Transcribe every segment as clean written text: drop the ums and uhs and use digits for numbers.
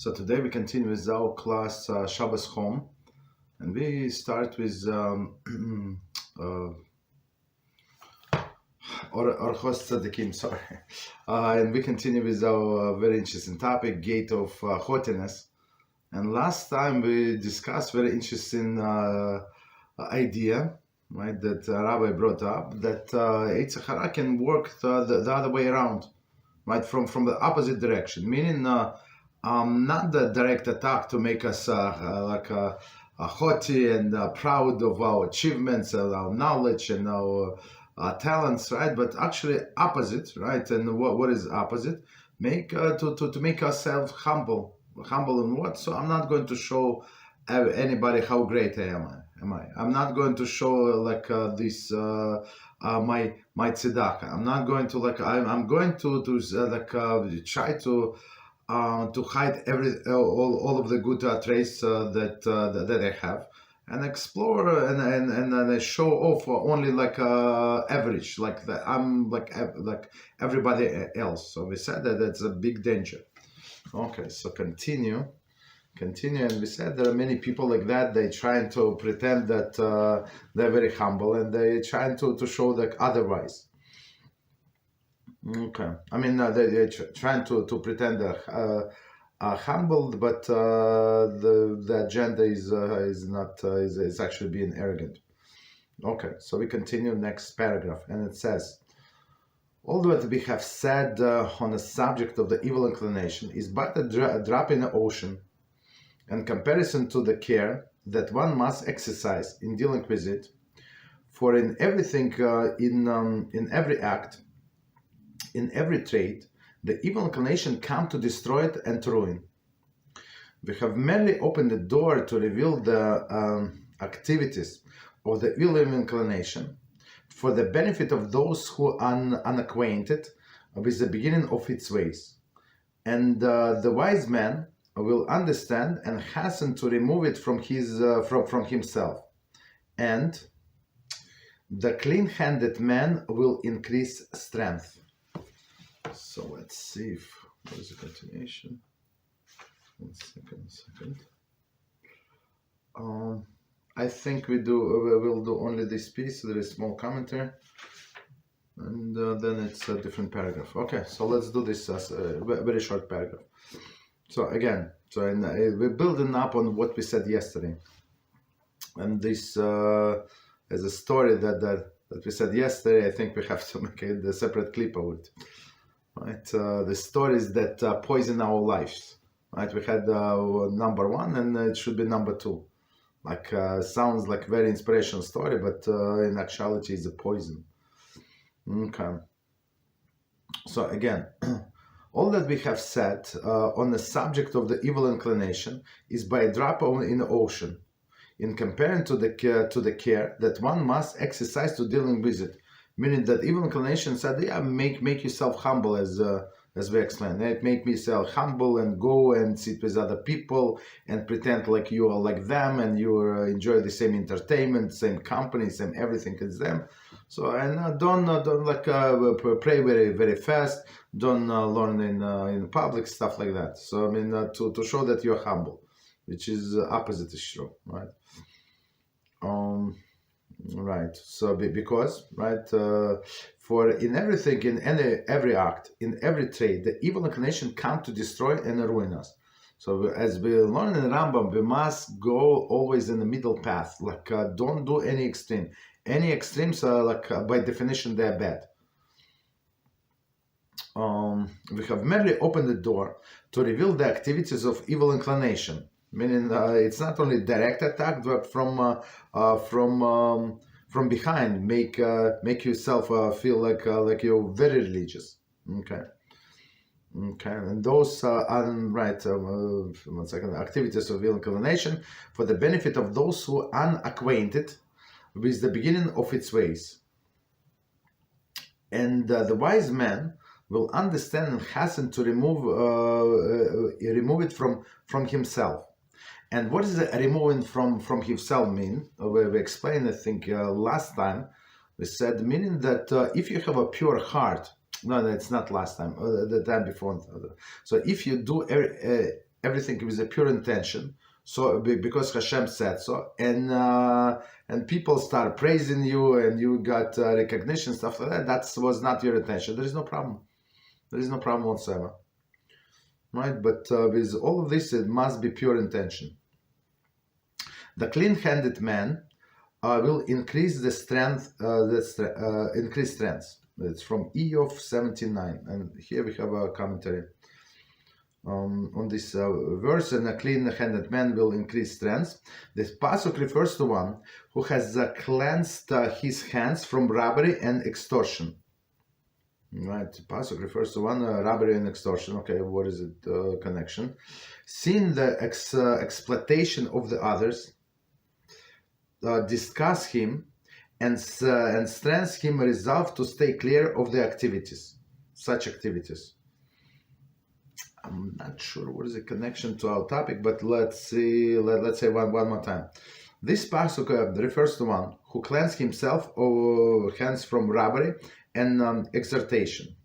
So today we continue with our class Shabbos Home, and we start with Orchos Tzaddikim, sorry. And we continue with our very interesting topic, gate of haughtiness. And last time we discussed very interesting idea, right, that Rabbi brought up, that Yetzer Hara can work the other way around, right, from the opposite direction, meaning not the direct attack to make us haughty and proud of our achievements and our knowledge and our talents, right? But actually opposite, right? And what is opposite? To make ourselves humble. Humble in what? So I'm not going to show anybody how great I am. I'm not going to show this my tzedakah. I'm not going to I'm going to try to hide all of the good traits that I have, and explore and show off only average, I'm like everybody else. So we said that that's a big danger. Okay, so continue, and we said there are many people like that. They trying to pretend that they're very humble, and they trying to show otherwise. Okay, I mean they're trying to pretend they're humble, but the agenda is not is actually being arrogant. Okay, so we continue next paragraph, and it says, all that we have said on the subject of the evil inclination is but a drop in the ocean in comparison to the care that one must exercise in dealing with it. For in everything, in every act, in every trait, the evil inclination comes to destroy it and to ruin. We have merely opened the door to reveal the activities of the evil inclination for the benefit of those who are unacquainted with the beginning of its ways. And the wise man will understand and hasten to remove it from himself. And the clean-handed man will increase strength. So let's see what is the continuation. One second. I think we'll do only this piece. There is small commentary, and then it's a different paragraph. Okay, so let's do this as a very short paragraph. So again, we're building up on what we said yesterday, and this as a story that we said yesterday. I think we have to make a separate clip of it. Right, the stories that poison our lives. Right, we had number one, and it should be number two. Sounds like very inspirational story, but in actuality, it's a poison. Okay. So again, all that we have said on the subject of the evil inclination is by a drop in the ocean, in comparing to the care that one must exercise to dealing with it. Meaning that evil inclination said, yeah, make yourself humble, as we explained. Right? Make yourself humble and go and sit with other people and pretend like you are like them and you enjoy the same entertainment, same company, same everything as them. So and don't pray very very fast. Don't learn in public, stuff like that. So I mean to show that you're humble, which is opposite is true, right? Right. So because for in everything, in every act, in every trait, the evil inclination come to destroy and ruin us. So as we learn in Rambam, we must go always in the middle path. Don't do any extreme. Any extremes are by definition they're bad. We have merely opened the door to reveal the activities of evil inclination. Meaning it's not only direct attack, but from behind, make yourself feel like you're very religious. Okay, and those one second, activities of evil inclination for the benefit of those who are unacquainted with the beginning of its ways. And the wise man will understand and hasten to remove it from himself. And what does removing from himself mean? We explained, I think, last time. We said, meaning that if you have a pure heart, no, that's not last time, the time before. So if you do everything with a pure intention, so because Hashem said so, and people start praising you, and you got recognition, stuff like that, that was not your intention. There is no problem. There is no problem whatsoever, right? But with all of this, it must be pure intention. The clean-handed man will increase the strength, increase strength. It's from Eov 79, and here we have a commentary on this verse. And a clean-handed man will increase strength. This pasuk refers to one who has cleansed his hands from robbery and extortion. Right, pasuk refers to one robbery and extortion. Okay, what is it connection? Seeing the exploitation of the others, discuss him, and strengthens him resolve to stay clear of the activities, such activities. I'm not sure what is the connection to our topic, but let's see. Let's say one more time. This pasuk refers to one who cleansed himself or hands from robbery and extortion.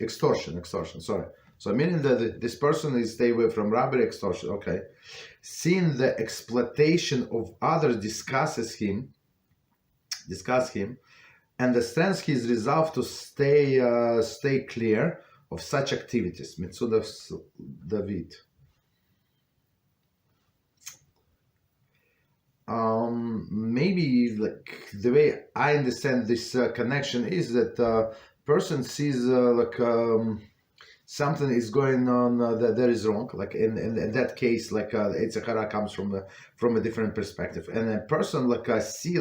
Sorry. So meaning that this person is stay away from robbery, extortion. Okay. Seeing the exploitation of others, discuss him, and the strength his resolve to stay clear of such activities. Mitzudah David. Maybe like the way I understand this connection is that person sees something is going on that is wrong. Like in that case, like Yetzer Hara comes from a different perspective, and a person see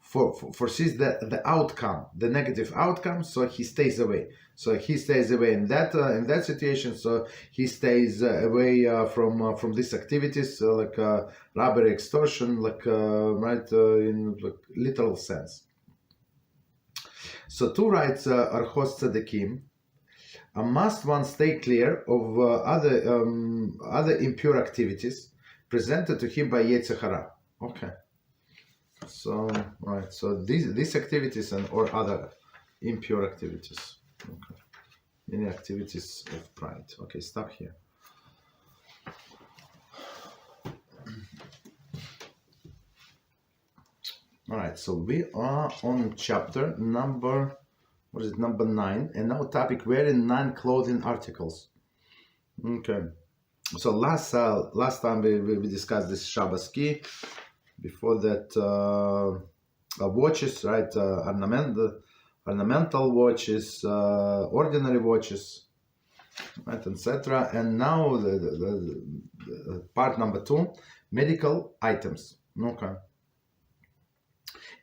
foresees the outcome, the negative outcome, so he stays away. So he stays away in that situation. So he stays away from these activities, robbery, extortion, right, in literal sense. So two writes Orchos Tzaddikim. Must one stay clear of other impure activities presented to him by Yetzer Hara. Okay. So right. So these activities or other impure activities. Okay. Any activities of pride. Okay. Stop here. All right. So we are on chapter number. What is it, number 9? And now topic, wearing non-clothing articles. Okay. So last time we discussed this Shabbos key. Before that, watches, right? Ornamental watches, ordinary watches, right, etc. And now the part number 2, medical items. Okay.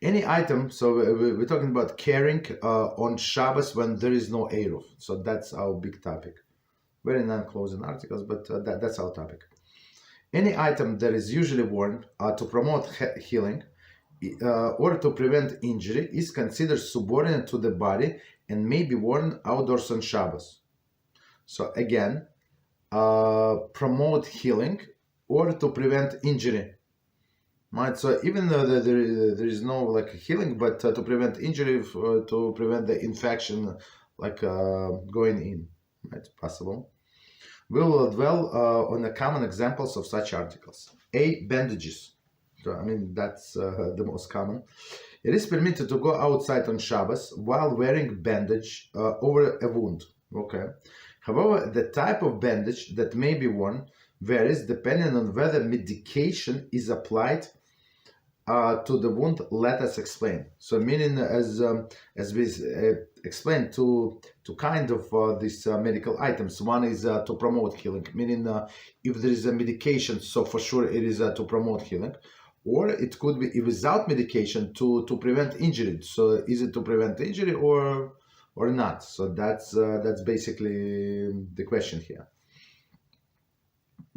Any item, so we're talking about carrying on Shabbos when there is no Eruv. So that's our big topic. Very non-clothing articles, but that's our topic. Any item that is usually worn to promote healing or to prevent injury is considered subordinate to the body and may be worn outdoors on Shabbos. So again, promote healing or to prevent injury. Right, so even though there is no healing, but to prevent injury, to prevent the infection going in, right? Possible. We will dwell on the common examples of such articles. Bandages. So, I mean, that's the most common. It is permitted to go outside on Shabbos while wearing bandage over a wound. Okay. However, the type of bandage that may be worn varies depending on whether medication is applied to the wound. Let us explain. So, meaning as we explained, to kind of these medical items. One is to promote healing, meaning if there is a medication, so for sure it is to promote healing, or it could be without medication to prevent injury. So, is it to prevent injury or not? So that's basically the question here.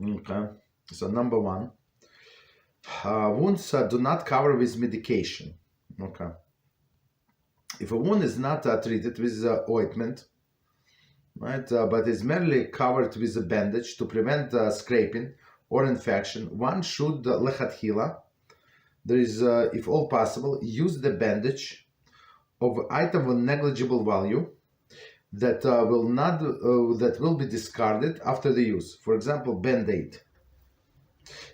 Okay. So number 1. Wounds do not cover with medication. Okay. If a wound is not treated with ointment, right, but is merely covered with a bandage to prevent scraping or infection, one should lechatchila, there is, if all possible, use the bandage of item of negligible value that will be discarded after the use. For example, Band-Aid.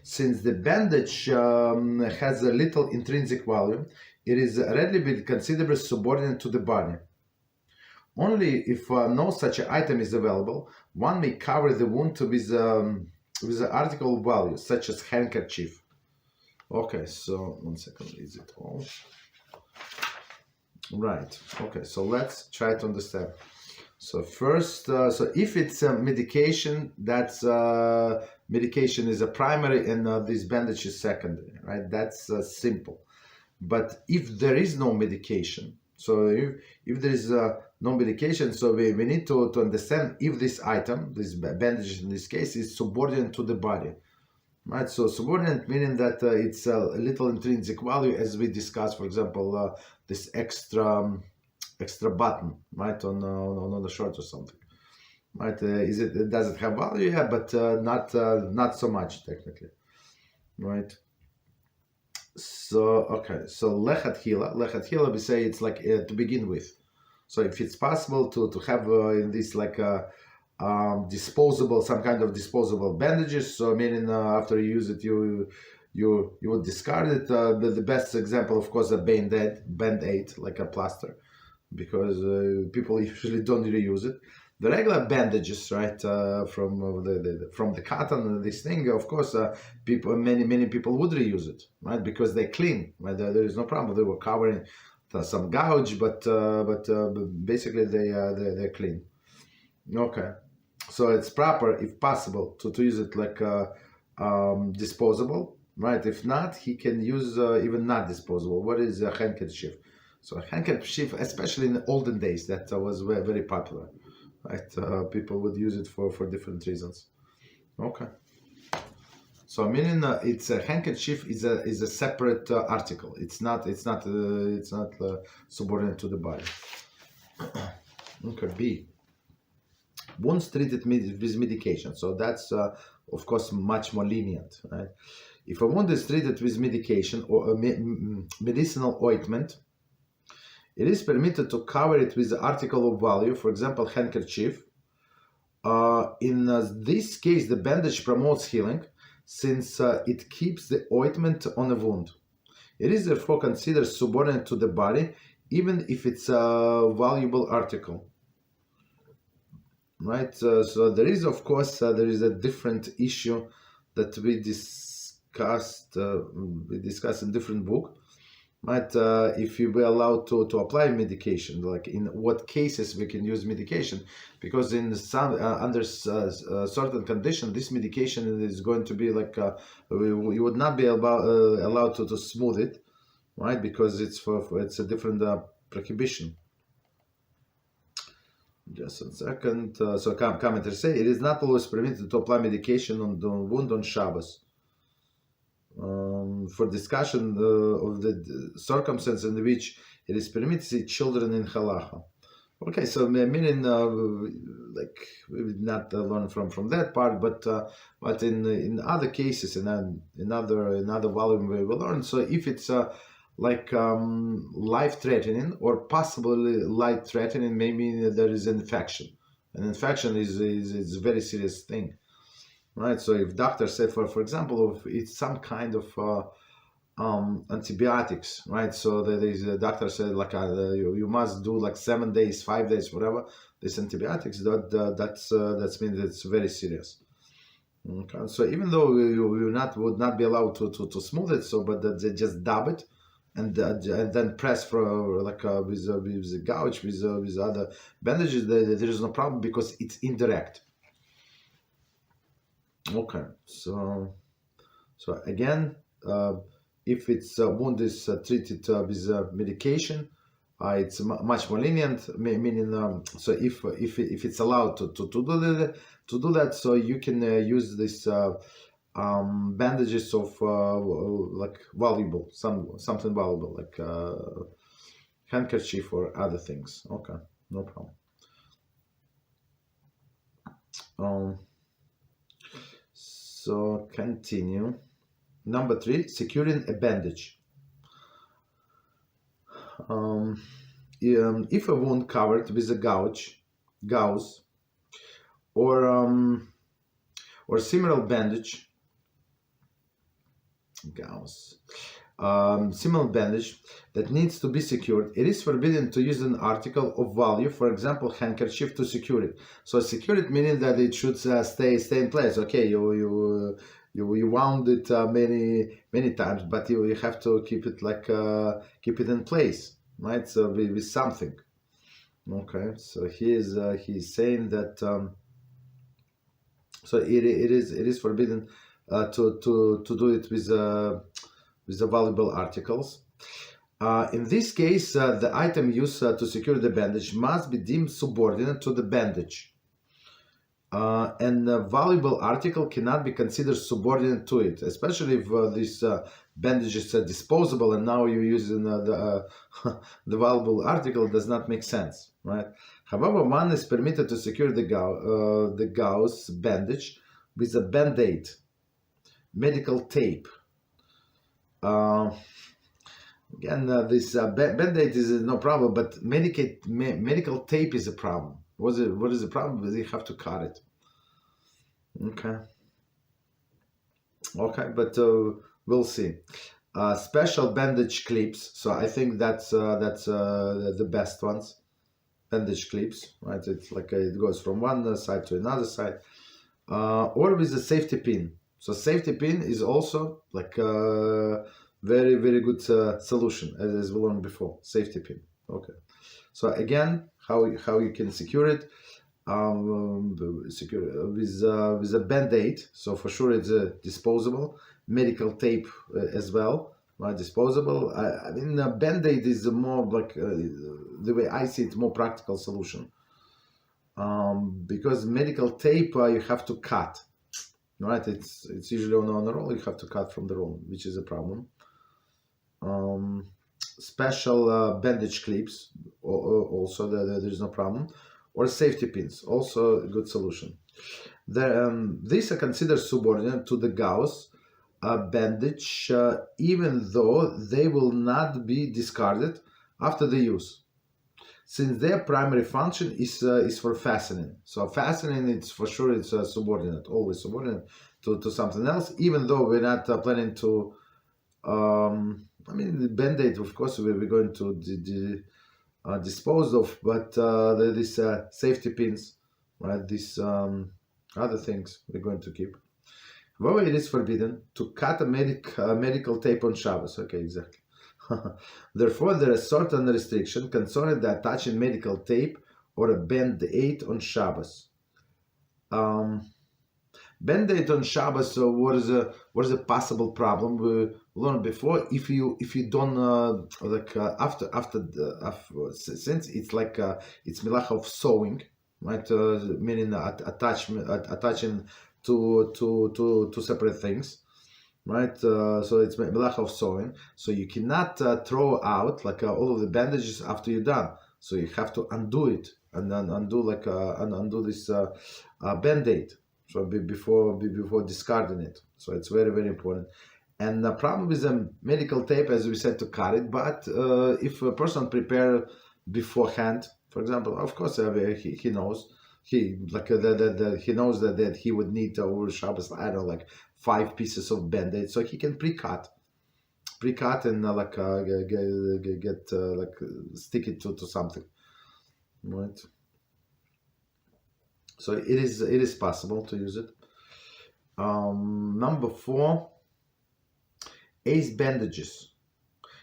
Since the bandage has a little intrinsic value, it is readily be considered subordinate to the body. Only if no such item is available, one may cover the wound with an article of value, such as handkerchief. Okay, so 1 second, is it all? Right, okay, so let's try to understand. So first, so if it's a medication, that's medication is a primary and this bandage is secondary, right? That's simple. But if there is no medication, so if there is no medication, so we need to understand if this item, this bandage in this case, is subordinate to the body, right? So subordinate meaning that it's a little intrinsic value, as we discussed, for example, this extra button, right, on the shirt or something, right? Does it have value? Yeah, but not so much technically, right? So okay, so lechatchila, we say it's like to begin with. So if it's possible to have in this like disposable, some kind of disposable bandages, so meaning after you use it, you would discard it. The best example, of course, a band-aid, like a plaster, because people usually don't reuse it. The regular bandages, right, from the cotton, this thing, of course, many people would reuse it, right, because they clean, right. There is no problem. They were covering some gouge, but basically they're clean. Okay, so it's proper, if possible, to use it like disposable, right? If not, he can use even not disposable. What is a handkerchief? So a handkerchief, especially in the olden days, that was very, very popular, right? People would use it for different reasons. Okay. So meaning it's a handkerchief is a separate article. It's not subordinate to the body. Okay. B. Wounds treated with medication. So that's of course much more lenient, right? If a wound is treated with medication or a medicinal ointment, it is permitted to cover it with an article of value, for example, handkerchief. In this case, the bandage promotes healing, since it keeps the ointment on a wound. It is therefore considered subordinate to the body, even if it's a valuable article. Right? So there is, of course, there is a different issue that we discussed in different book. Right? If you were allowed to apply medication, like in what cases we can use medication, because in some under certain condition, this medication is going to be like you would not be allowed to smooth it, right? Because it's a different prohibition. Just a second. So commenters say it is not always permitted to apply medication on the wound on Shabbos. For discussion of the circumstance in which it is permitted to see children in halacha. Okay, so meaning like we will not learn from that part, but in other cases, in another volume we will learn. So if it's like life-threatening or possibly life-threatening, maybe there is an infection. An infection is a very serious thing. Right, so if doctor said, for example, if it's some kind of antibiotics, right? So the doctor said like you must do like 7 days, 5 days, whatever. This antibiotics that means it's very serious. Okay, so even though you would not be allowed to smooth it, so but they just dab it and then press for like with the gouge with other bandages. There is no problem because it's indirect. Okay, so again, if it's wound is treated with medication, it's much more lenient. Meaning, so if it's allowed to do that, so you can use this bandages of like valuable, something valuable like handkerchief or other things. Okay, no problem. So continue. Number 3, securing a bandage. If a wound covered with a gouge gauze, or similar bandage, similar bandage that needs to be secured, it is forbidden to use an article of value, for example, handkerchief, to secure it. So secure it meaning that it should stay in place. Okay, you wound it many times, but you have to keep it keep it in place, right? So with something. Okay, so he's saying that so it is forbidden to do it with the valuable articles. In this case, the item used to secure the bandage must be deemed subordinate to the bandage, and the valuable article cannot be considered subordinate to it, especially if this bandage is disposable and now you're using the valuable article. Does not make sense, right? However, one is permitted to secure the gauze bandage with a band-aid, medical tape. Again, this band-aid is no problem, but medical tape is a problem. What is the problem? You have to cut it. Okay, but we'll see. Special bandage clips. So I think that's the best ones. Bandage clips, right? It's like it goes from one side to another side, or with a safety pin. So safety pin is also like a very, very good solution, as we learned before. Safety pin. Okay. So again, how you can secure it? Secure with a band-aid. So for sure it's disposable. Medical tape as well, right? Disposable. I mean, band-aid is more like the way I see it, more practical solution. Because medical tape you have to cut. Right, it's usually on a roll. You have to cut from the roll, which is a problem. Special bandage clips, also there is no problem, or safety pins, also a good solution. These are considered subordinate to the gauze bandage, even though they will not be discarded after the use, since their primary function is for fastening. So fastening, it's for sure it's subordinate, always subordinate to something else, even though we're not planning to. I mean, the band-aid, of course, we're going to dispose of, but these safety pins, right? These other things we're going to keep. However, it is forbidden to cut a medical tape on Shabbos. Okay, exactly. Therefore, there is certain restriction concerning the attaching medical tape or a band-aid on Shabbos. Band-aid on Shabbos. So what is a possible problem? We learned before. If you don't since it's like it's melacha of sewing, right? Meaning attaching to separate things. Right, so it's melacha of sewing. So you cannot throw out all of the bandages after you're done. So you have to undo it and then undo this band-aid. So before discarding it. So it's very, very important. And the problem with the medical tape, as we said, to cut it. But if a person prepare beforehand, for example, of course he knows. He knows that he would need over Shabbos, I don't know, 5 pieces of band-aid, so he can pre-cut and stick it to something, right? So it is possible to use it. Number 4, ace bandages.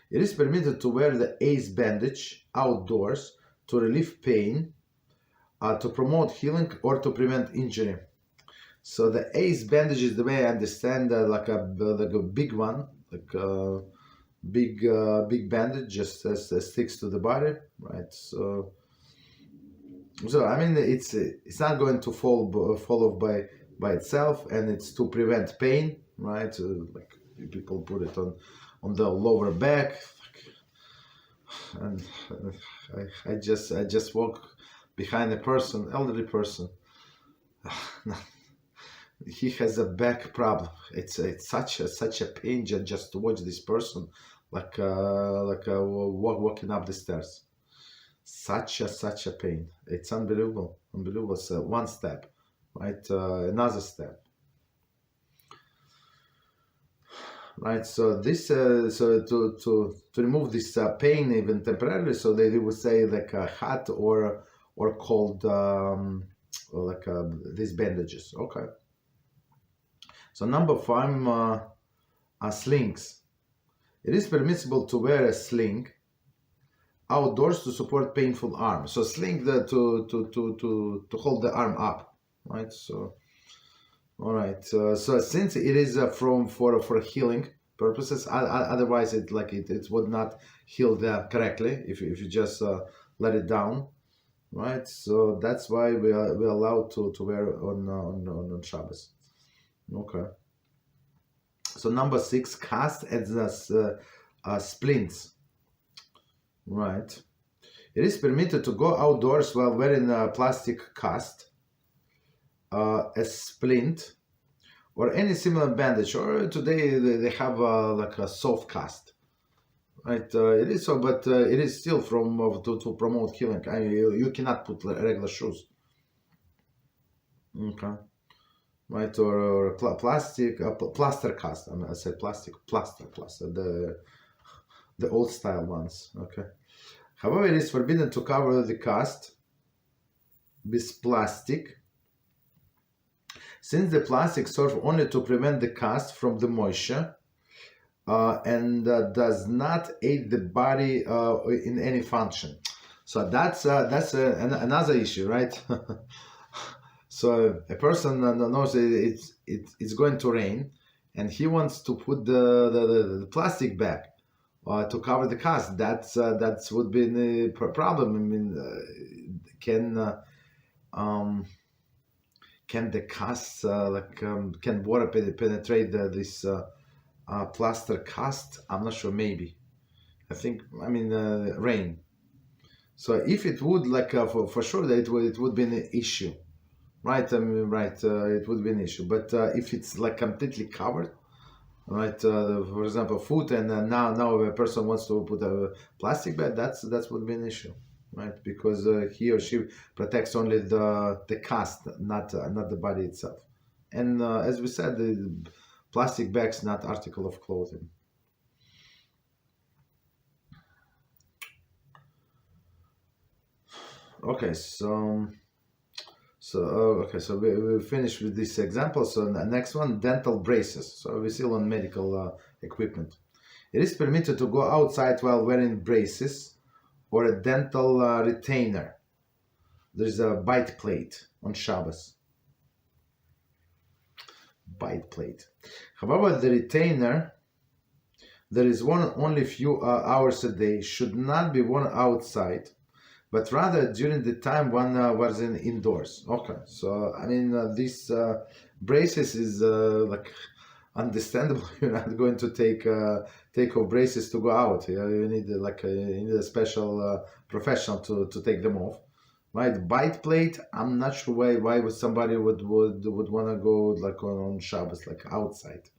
It is permitted to wear the ace bandage outdoors to relieve pain, to promote healing, or to prevent injury. So the ace bandage is, the way I understand, like a big one, big bandage, just sticks to the body, right? So I mean, it's not going to fall off by itself, and it's to prevent pain, right? Like people put it on the lower back, and I just walk behind a person, elderly person. He has a back problem. It's such a pain just to watch this person walking up the stairs. such a pain. It's unbelievable. So one step, right? Another step. Right, so this, so to remove this pain even temporarily, so they would say like hot or cold, or like these bandages. Okay. So number 5, are slings. It is permissible to wear a sling outdoors to support painful arm. So sling to hold the arm up, right? So. All right. So since it is for healing purposes, otherwise it would not heal correctly if you just let it down, right? So that's why we allowed to wear on Shabbos. Okay. So number 6, cast as splints. Right. It is permitted to go outdoors while wearing a plastic cast, a splint, or any similar bandage, or today they have like a soft cast, right? It is so, but it is still from to promote healing. You cannot put regular shoes, okay, right? Or plastic plaster cast. I said plastic plaster, the old style ones, okay. However, it is forbidden to cover the cast with plastic, since the plastic serves only to prevent the cast from the moisture and does not aid the body in any function. So that's another issue, right? So a person knows it's going to rain, and he wants to put the plastic back to cover the cast. That would be the problem. I mean, can the cast can water penetrate this plaster cast? I'm not sure. Maybe. I think. I mean, rain. So if it would, for sure, that it would be an issue, right? I mean, right. It would be an issue. But if it's like completely covered, right? For example, food, and now a person wants to put a plastic bag, that would be an issue. Right, because he or she protects only the cast, not the body itself. And as we said, the plastic bag's not article of clothing. Okay, so we finished with this example. So the next one, dental braces. So we still on medical equipment. It is permitted to go outside while wearing braces or a dental retainer. There's a bite plate on Shabbos. Bite plate. However, the retainer, there is worn only few hours a day, should not be worn outside, but rather during the time one was indoors. Okay, so I mean this braces is like understandable. You're not going to take off braces to go out. You need a special professional to take them off, right? Bite plate. I'm not sure why somebody would want to go on Shabbos outside.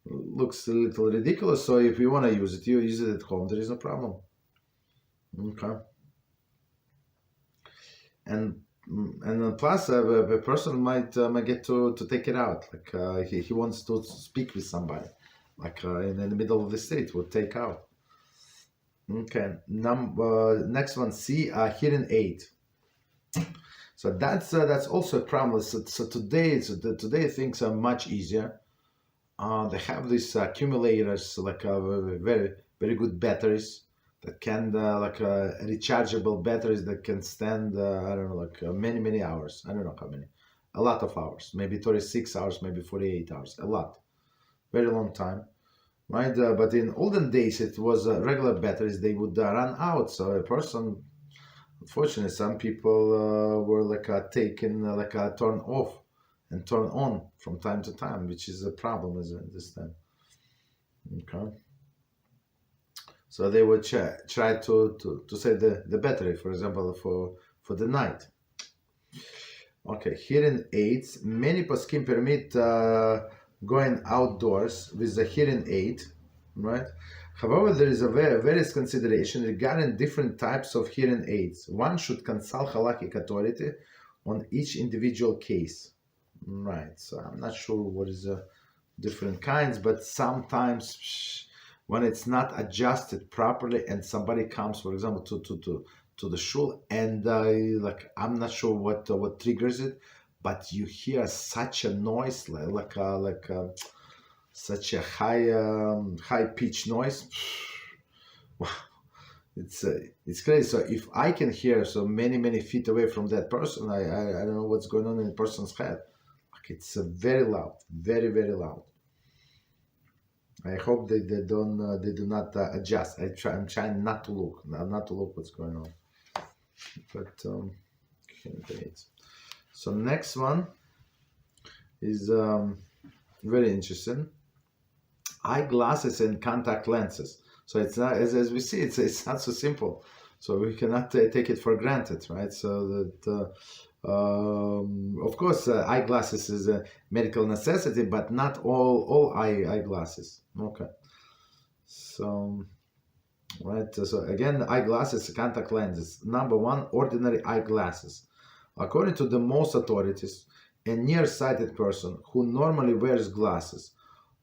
Looks a little ridiculous. So if you want to use it, you use it at home. There is no problem. Okay. And plus, a person might get to take it out. He wants to speak with somebody, in the middle of the street, would take out. Okay. Next one, C, hearing aid. So that's also a problem. So today things are much easier. They have these accumulators, very very good batteries that can rechargeable batteries that can stand I don't know many hours. I don't know how many, a lot of hours, maybe 36 hours, maybe 48 hours, a lot, very long time, right? But in olden days it was regular batteries. They would run out, so a person, unfortunately, some people were taken turn off and turn on from time to time, which is a problem, as I understand. Okay. So they would try to save the battery, for example, for the night. Okay, hearing aids. Many poskim permit going outdoors with the hearing aid, right? However, there is a various consideration regarding different types of hearing aids. One should consult Halachic authority on each individual case. Right, so I'm not sure what is the different kinds, but sometimes when it's not adjusted properly and somebody comes, for example, to the shul, and I'm not sure what triggers it, but you hear such a noise, such a high pitched noise. Wow, it's crazy. So if I can hear so many feet away from that person, I don't know what's going on in the person's head. Like it's very loud, very loud. I hope they do not adjust. I'm trying not to look what's going on. But so next one is very interesting. Eyeglasses and contact lenses. So it's not, as we see, it's not so simple. So we cannot take it for granted, right? So that of course eyeglasses is a medical necessity, but not all eyeglasses. Okay. So right. So again, eyeglasses, contact lenses. Number one, ordinary eyeglasses. According to the most authorities, a nearsighted person who normally wears glasses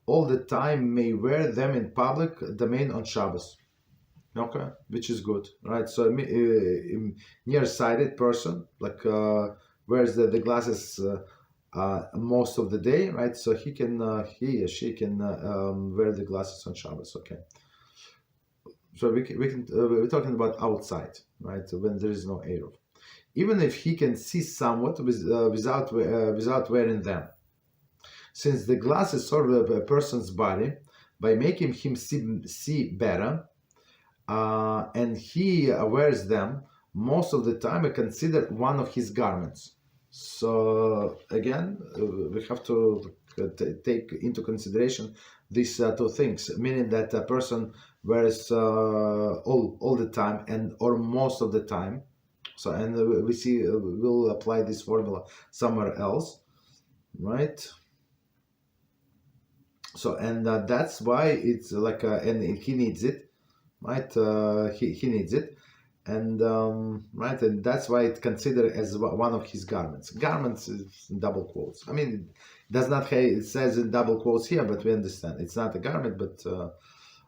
all the time may wear them in public domain on Shabbos. Okay, which is good, right? So nearsighted person wears the glasses most of the day, right? So he or she can wear the glasses on Shabbos. Okay. So we're talking about outside, right? When there is no air. Even if he can see somewhat without wearing them. Since the glasses serve a person's body by making him see better, and he wears them most of the time, are considered one of his garments. So again, we have to take into consideration these two things, meaning that a person wears all the time and or most of the time. So and we see we'll apply this formula somewhere else, right? So and that's why it's and he needs it, right? He needs it, and right, and that's why it's considered as one of his garments. Garments is in double quotes. I mean, it does not have, it says in double quotes here, but we understand it's not a garment, but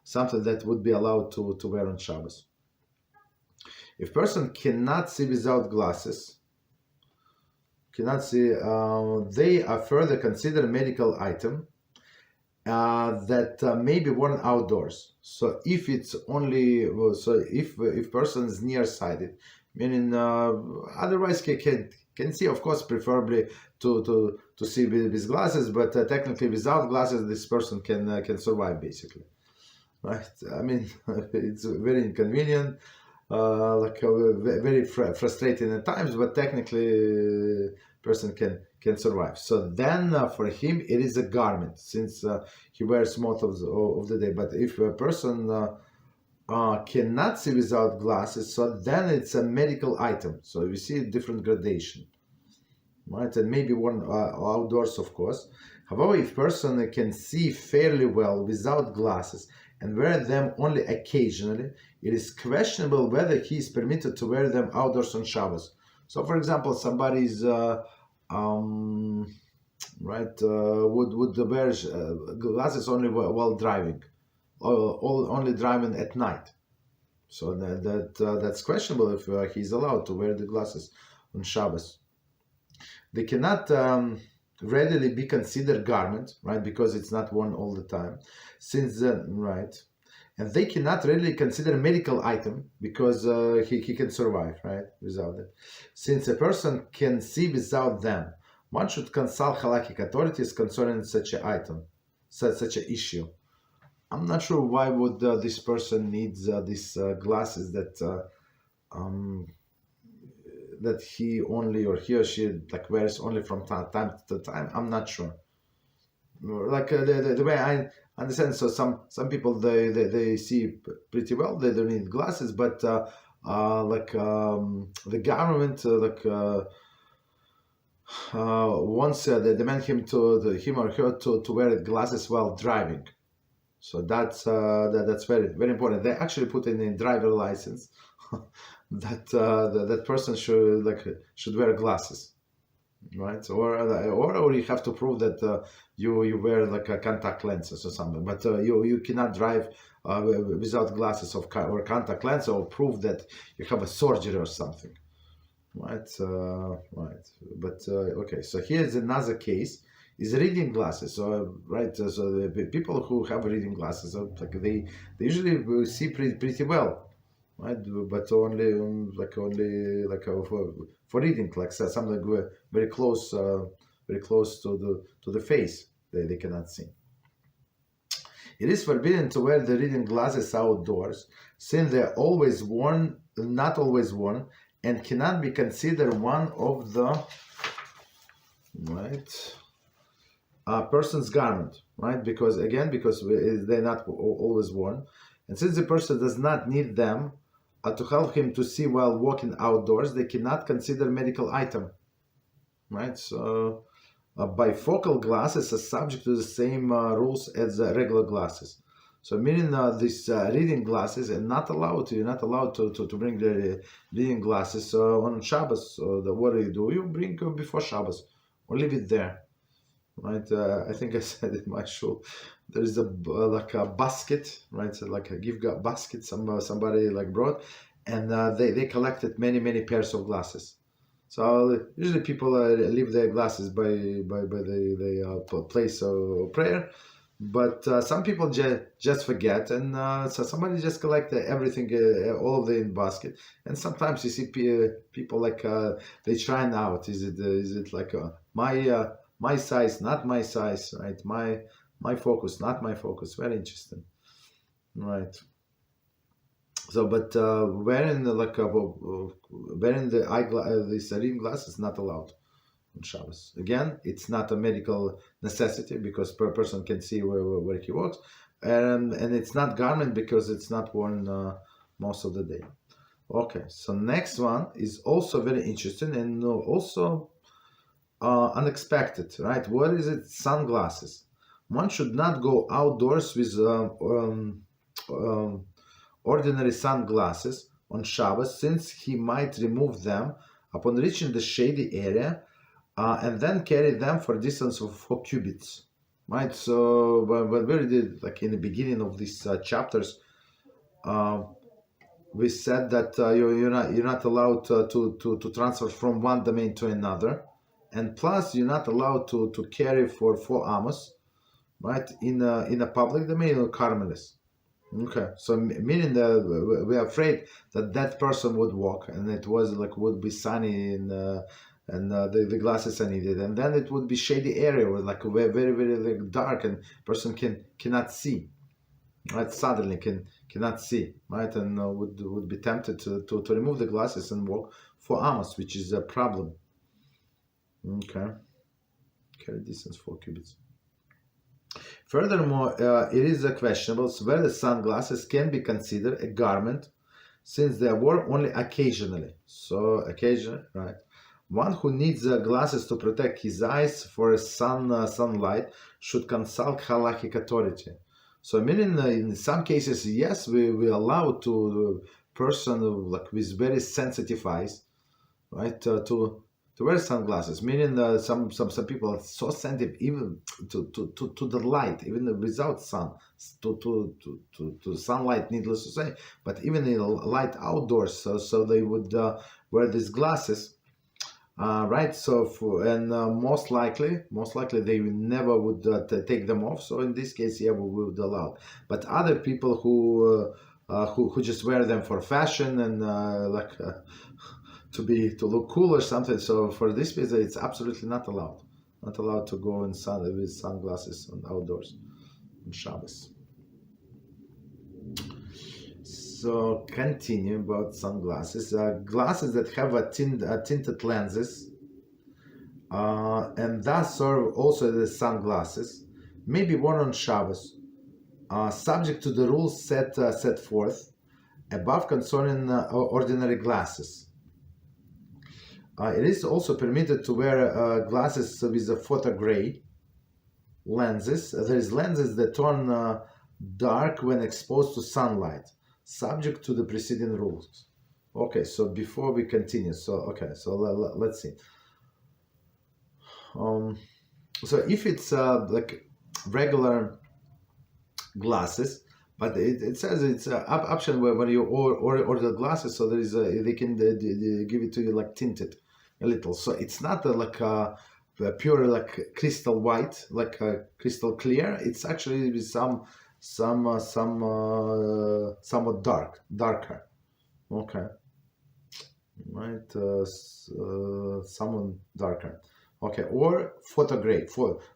something that would be allowed to wear on Shabbos. If person cannot see without glasses, they are further considered a medical item that may be worn outdoors. So if it's only if person is nearsighted, meaning otherwise can see, of course, preferably to see with glasses, but technically without glasses this person can survive basically, right? I mean, it's very inconvenient, very frustrating at times, but technically person can survive. So then for him it is a garment, since he wears most of the day. But if a person cannot see without glasses, so then it's a medical item. So you see different gradation, right? And maybe worn outdoors, of course. However, if person can see fairly well without glasses and wear them only occasionally, it is questionable whether he is permitted to wear them outdoors on Shabbos. So, for example, somebody's would wear glasses only while driving, or only driving at night. So that's questionable if he's allowed to wear the glasses on Shabbos. They cannot readily be considered garment, right? Because it's not worn all the time. And they cannot really consider a medical item because he can survive, right, without it. Since a person can see without them, one should consult Halachic authorities concerning such an item, such an issue. I'm not sure why would this person needs these glasses that he only or he or she wears only from time to time. I'm not sure. The way I understand, so some people they see pretty well, they don't need glasses, but the government wants they demand him or her to wear glasses while driving. So that's very very important. They actually put in a driver license that that person should wear glasses, right? Or you have to prove that you wear like a contact lenses or something. But you cannot drive without glasses or contact lens, or prove that you have a surgery or something, right? Right. But okay. So here's another case. Is reading glasses. So right. So the people who have reading glasses, like they usually see pretty well, right? But only for reading, like something very close to the face. They cannot see. It is forbidden to wear the reading glasses outdoors, since they are always worn, not always worn, and cannot be considered one of the person's garment, right? Because they're not always worn, and since the person does not need them to help him to see while walking outdoors, they cannot consider medical item, right? So bifocal glasses are subject to the same rules as regular glasses. So meaning these reading glasses are not allowed. You're not allowed to bring the reading glasses on Shabbos. What do? You bring before Shabbos, or leave it there, right? I think I said in my show, there is like a basket, right? So like a gift basket somebody like brought, and they collected many pairs of glasses. So usually people leave their glasses by the place of prayer, but some people just forget, and so somebody just collect everything, all of the in basket. And sometimes you see people like they trying out. Is it like my size, not my size, right? My focus, not my focus. Very interesting, right? So, but wearing these reading glasses is not allowed on Shabbos. Again, it's not a medical necessity because per person can see where he walks, and it's not garment because it's not worn most of the day. Okay, so next one is also very interesting and also unexpected, right? What is it? Sunglasses. One should not go outdoors with ordinary sunglasses on Shabbos, since he might remove them upon reaching the shady area and then carry them for a distance of 4 cubits, right? So when we did, like in the beginning of these chapters, we said that you're not allowed to transfer from one domain to another, and plus you're not allowed to carry for 4 amos, right? In a public domain or carmelis. Okay, so meaning that we're afraid that person would walk, and it was like would be sunny, and the glasses are needed, and then it would be shady area with like very like dark, and person cannot see, right? Suddenly cannot see, right? And would be tempted to remove the glasses and walk 4 amos, which is a problem. Okay, carry distance 4 cubits. Furthermore, it is questionable whether sunglasses can be considered a garment, since they are worn only occasionally. So occasionally, right? One who needs glasses to protect his eyes for sunlight should consult Halachic authority. So meaning in some cases, yes, we allow to person like with very sensitive eyes, right, to wear sunglasses. Meaning some people are so sensitive even to the light, even without sun, to sunlight, needless to say, but even in light outdoors. So they would wear these glasses. Right, so most likely they never would take them off. So in this case, yeah, we would allow. But other people who just wear them for fashion and to look cool or something. So for this reason, it's absolutely not allowed. Not allowed to go in with sunglasses on outdoors on Shabbos. So continue about sunglasses. Glasses that have tinted lenses and thus serve also as sunglasses may be worn on Shabbos, subject to the rules set forth above concerning ordinary glasses. It is also permitted to wear glasses with a photogray lenses. There is lenses that turn dark when exposed to sunlight, subject to the preceding rules. Okay, so before we continue, so let's see. So if it's like regular glasses, but it says it's an option where when you order glasses, so there is they can give it to you like tinted a little. So it's not like a pure like crystal white, like crystal clear. It's actually with somewhat darker. Okay, right, somewhat darker. Okay, or photogray.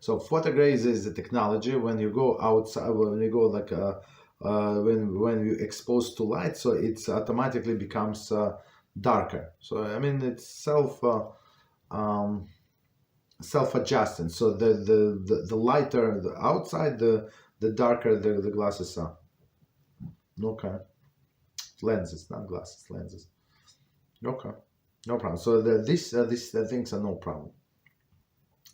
So photogray is the technology when you go outside, when you go like when you expose to light, so it's automatically becomes darker. So I mean it's self-adjusting. So the lighter the outside, the darker the glasses are. Okay, lenses, not glasses, lenses. Okay, no problem. So these things are no problem.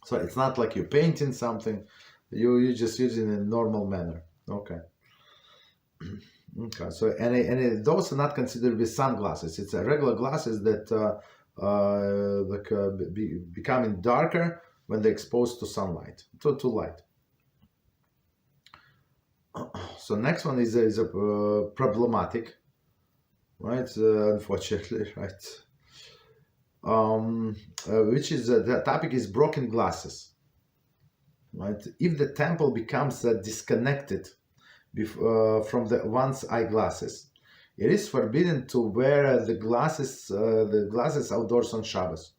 So it's not like you're painting something, you just use it in a normal manner. Okay. Okay. So and those are not considered with sunglasses. It's a regular glasses that becoming darker when they're exposed to sunlight, to light. So next one is a problematic, right? Unfortunately, right. Which is the topic is broken glasses, right? If the temple becomes disconnected from one's eyeglasses, it is forbidden to wear the glasses outdoors on Shabbos,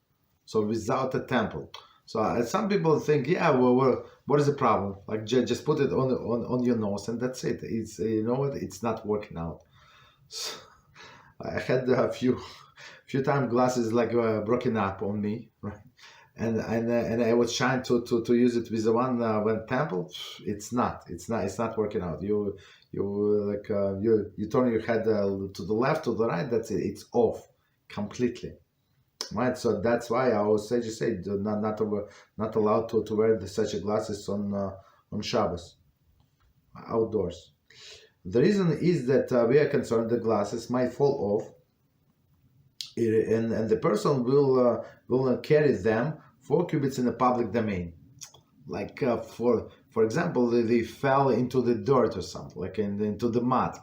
so without a temple. So some people think, yeah, well, what is the problem? Like just put it on your nose and that's it. It's you know what? It's not working out. So I had a few times glasses like broken up on me, right? And I was trying to use it with the one temple. It's not working out. You turn your head to the left, to the right. That's it. It's off completely, right? So that's why I always say not allowed to wear such glasses on Shabbos outdoors. The reason is that we are concerned the glasses might fall off. And the person will carry them 4 cubits in the public domain, like for example they fell into the dirt or something, like into the mud.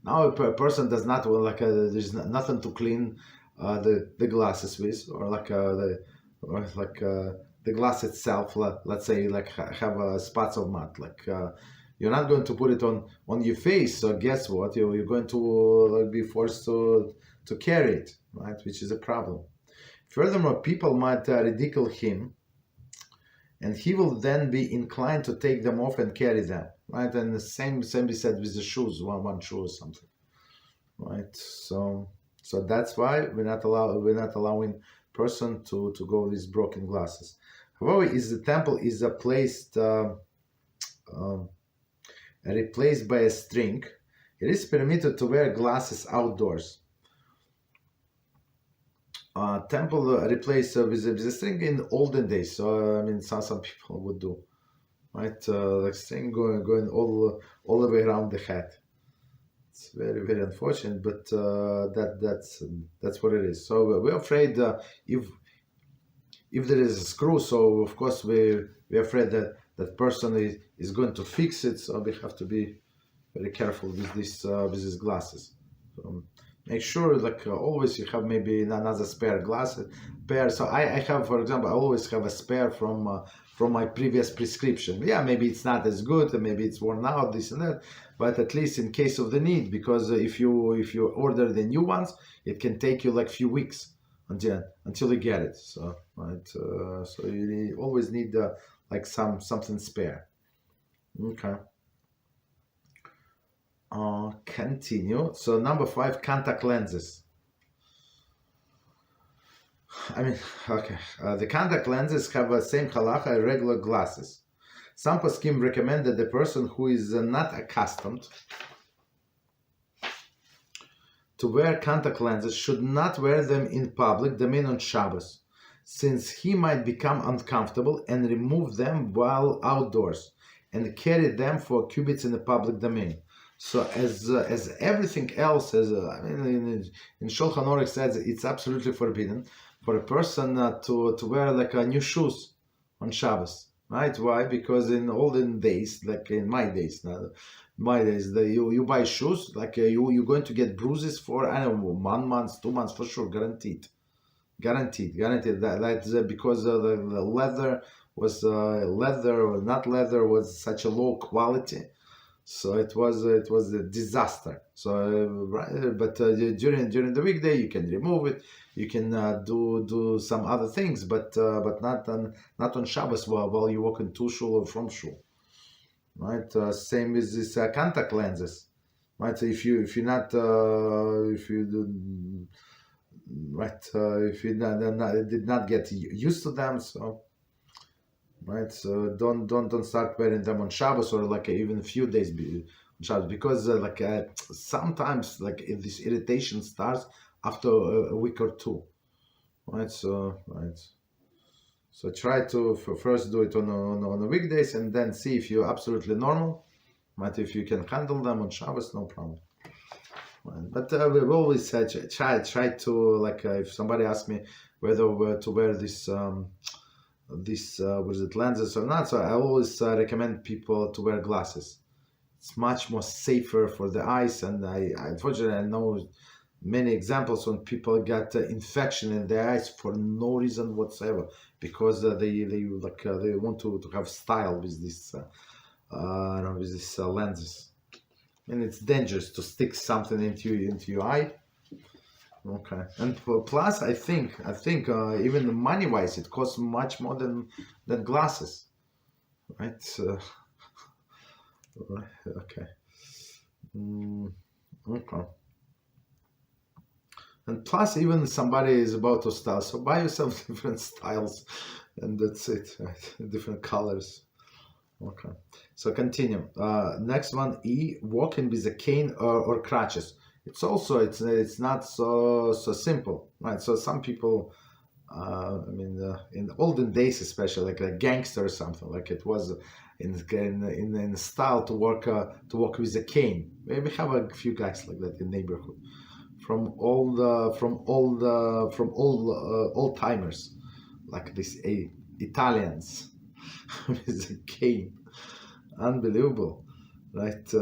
Now a person does not there's nothing to clean the glasses with, or the glass itself. Let's say like have spots of mud, like you're not going to put it on your face. So guess what? You're going to be forced to carry it, right? Which is a problem. Furthermore, people might ridicule him, and he will then be inclined to take them off and carry them, right? And the same be said with the shoes, one shoe or something, right? So that's why we're not allowing person to go with broken glasses. However, the temple is replaced by a string, it is permitted to wear glasses outdoors. Temple replaced with a string in olden days. So I mean, some people would do, right? Like string going all the way around the head. It's very, very unfortunate, but that's what it is. So we're afraid if there is a screw, so of course we're afraid that person is going to fix it. So we have to be very careful with these glasses. So, make sure, like always, you have maybe another spare pair. So I have, for example, I always have a spare from my previous prescription. Yeah, maybe it's not as good, maybe it's worn out, this and that, but at least in case of the need, because if you order the new ones, it can take you like few weeks until you get it. So right, so you always need like something spare. Okay. Continue. So number 5, contact lenses. I mean, okay. The contact lenses have the same halacha as regular glasses. Some poskim recommend that the person who is not accustomed to wear contact lenses should not wear them in public domain on Shabbos, since he might become uncomfortable and remove them while outdoors, and carry them for cubits in the public domain. So as everything else, in Shulchan Aruch says it's absolutely forbidden for a person to wear like new shoes on Shabbos, right? Why? Because in olden days, like in my days, you buy shoes, like you're going to get bruises for, I don't know, 1 month, 2 months for sure, guaranteed. That's because the leather or not leather was such a low quality. So it was a disaster. So but during the weekday you can remove it, you can do some other things, but not on Shabbos while you walk in to shul or from shul, right? Same with this contact lenses, right? So if you did not get used to them, so. Right, so don't start wearing them on Shabbos or like even a few days on Shabbos, because sometimes this irritation starts after a week or two, right? So try to first do it on the weekdays and then see if you're absolutely normal, right? If you can handle them on Shabbos, no problem. Right. But we've always said try to if somebody asks me whether to wear this. Was it lenses or not? So I always recommend people to wear glasses. It's much more safer for the eyes, and I unfortunately I know many examples when people get infection in their eyes for no reason whatsoever, because they want to have style with this lenses, and it's dangerous to stick something into your eye. Okay, and plus, I think even money-wise, it costs much more than glasses, right? Okay, okay. And plus, even somebody is about to style, so buy yourself different styles, and that's it, right? Different colors. Okay, so continue. Next one, E, walking with a cane or crutches. It's also it's not so simple, right? So some people, in the olden days, especially like a gangster or something, like it was in style to walk with a cane. We have a few guys like that in the neighborhood, from old timers, like these Italians with a cane, unbelievable, right?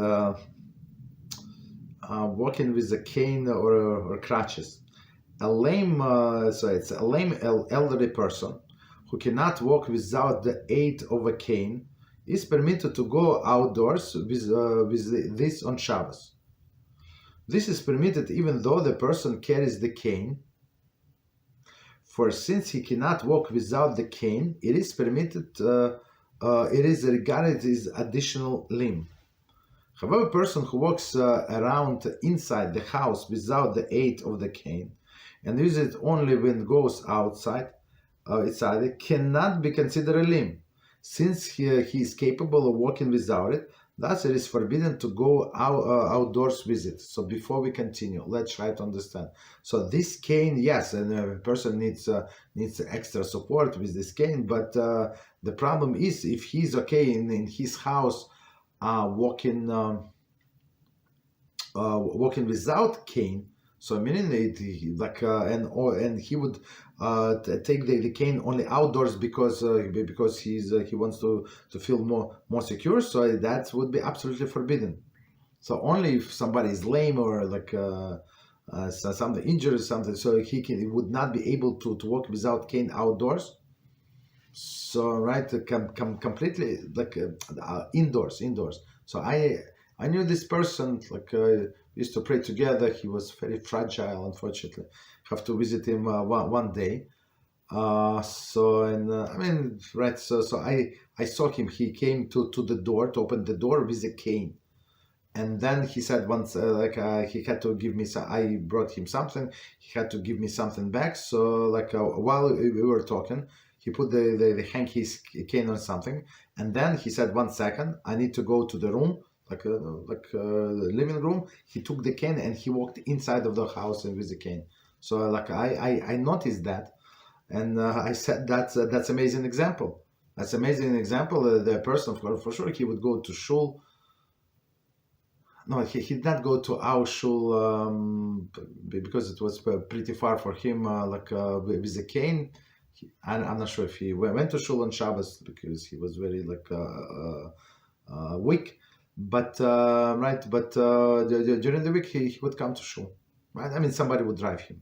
Walking with a cane or crutches. A lame, it's a lame elderly person who cannot walk without the aid of a cane is permitted to go outdoors with this on Shabbos. This is permitted even though the person carries the cane, for since he cannot walk without the cane, it is permitted, it is regarded as additional limb. However, a person who walks around inside the house without the aid of the cane and uses it only when goes outside, it cannot be considered a limb, since he is capable of walking without it. Thus, it is forbidden to go outdoors with it. So before we continue, let's try to understand. So this cane, yes, and a person needs extra support with this cane, but the problem is if he's okay in his house, walking without cane, so meaning and he would take the cane only outdoors because he wants to feel more secure. So that would be absolutely forbidden. So only if somebody is lame or something injured or something, so he would not be able to walk without cane outdoors. So right, completely indoors. So I knew this person, used to pray together. He was very fragile, unfortunately. Have to visit him one day. I saw him. He came to the door to open the door with a cane, and then he said once he had to give me some. I brought him something. He had to give me something back. So while we were talking, he put the hang his cane on something, and then he said, 1 second, I need to go to the room, the living room. He took the cane and he walked inside of the house with the cane. So I noticed that, and I said that's amazing example. That's amazing example. The person, for sure, he would go to shul. No, he did not go to our shul because it was pretty far for him, with a cane. I'm not sure if he went to shul on Shabbos because he was very weak. But during the week he would come to shul. Right? I mean, somebody would drive him,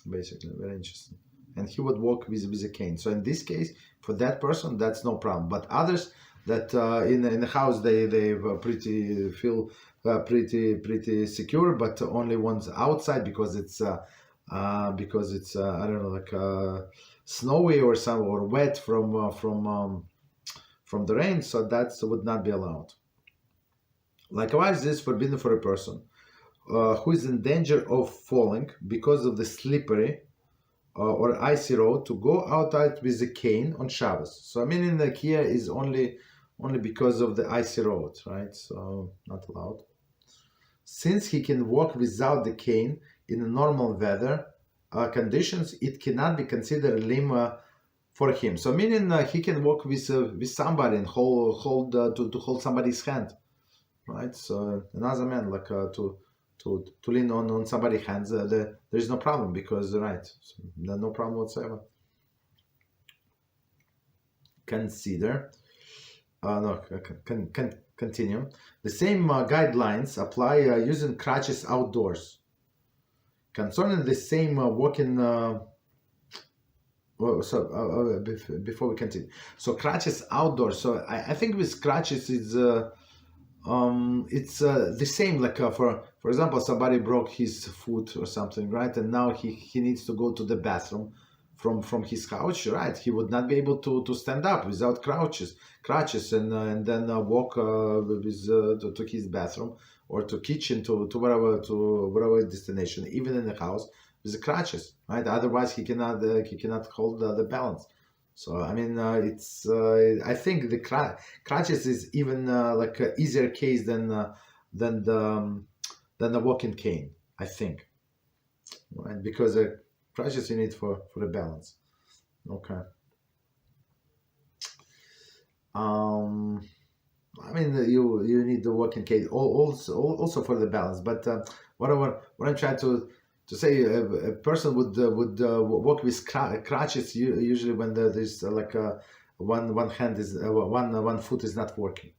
basically. Very interesting. And he would walk with a cane. So in this case, for that person, that's no problem. But others that in the house they feel pretty secure, but only ones outside because it's I don't know, snowy or wet from the rain. So that would not be allowed. Likewise, this is forbidden for a person who is in danger of falling because of the slippery or icy road to go outside with a cane on Shabbos. So I mean, in the Kia is only because of the icy road, right? So not allowed. Since he can walk without the cane in normal weather conditions, it cannot be considered limb for him. So meaning he can walk with somebody and hold to hold somebody's hand. Right, so another man to lean on somebody's hands, there is no problem because so no problem whatsoever. Consider, continue. The same guidelines apply using crutches outdoors. Concerning the same walking. Before we continue, so crutches outdoors. So I think with crutches it's the same, for example, somebody broke his foot or something, right, and now he needs to go to the bathroom from his couch, right? He would not be able to stand up without crutches and then walk to his bathroom or to kitchen to whatever destination, even in the house with the crutches, right? Otherwise he cannot hold the balance. So I mean, it's I think the crutches is even an easier case than the walking cane, I think, right? Because crutches you need for the balance. Okay. I mean, you need the walking cane also for the balance. But what I'm trying to say, a person would walk with crutches usually when there's one hand is one foot is not working,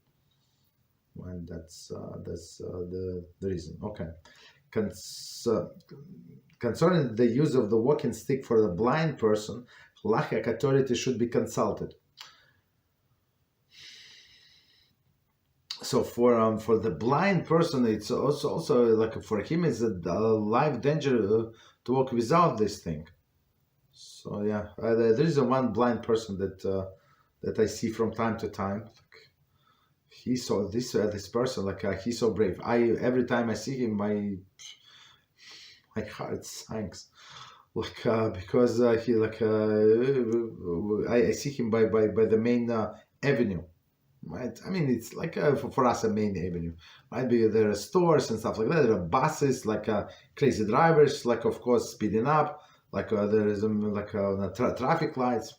and that's the reason. Okay. Concerning the use of the walking stick for the blind person, Halachic authority should be consulted. So for the blind person, it's also for him it's a life danger to walk without this thing. So yeah, there is one blind person that I see from time to time. He saw this person he's so brave. Every time I see him, my heart sinks. Because he I see him by the main avenue. Right, I mean it's for us a main avenue, right? Because there are stores and stuff like that. There are buses, crazy drivers, of course speeding up, there is traffic lights,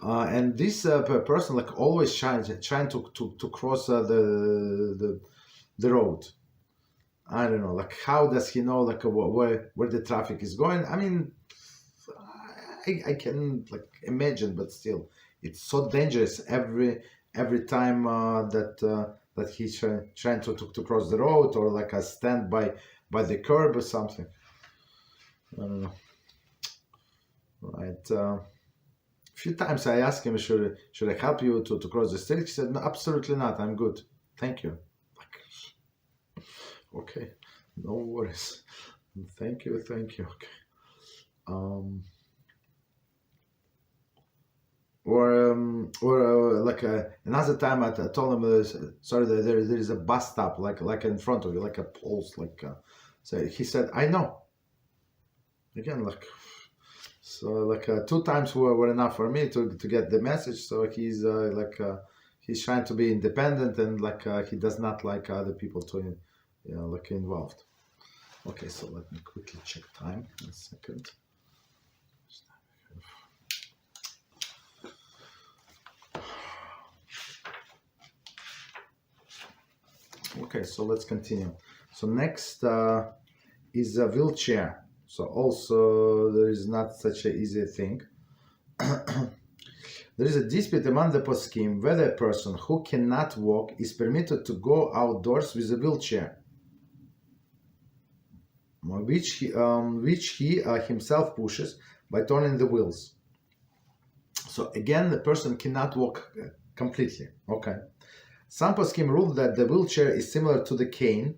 and this person always trying to cross the road. I don't know, how does he know where the traffic is going? I mean, I can imagine, but still, it's so dangerous every time that he's trying to cross the road or stand by the curb or something. I don't know. Right. A few times I asked him, should I help you to cross the street? He said, no, absolutely not. I'm good. Thank you. Okay. No worries. Thank you. Okay. Another time I told him, sorry, there is a bus stop in front of you, a post, so he said, I know. Again, so two times were enough for me to get the message. So he's he's trying to be independent and he does not like other people to involved. Okay, so let me quickly check time. A second. Okay, so let's continue. So next is a wheelchair. So also there is not such an easy thing. There is a dispute among the poskim whether a person who cannot walk is permitted to go outdoors with a wheelchair, which he himself pushes by turning the wheels. So again, the person cannot walk completely. Okay. Some poskim rule that the wheelchair is similar to the cane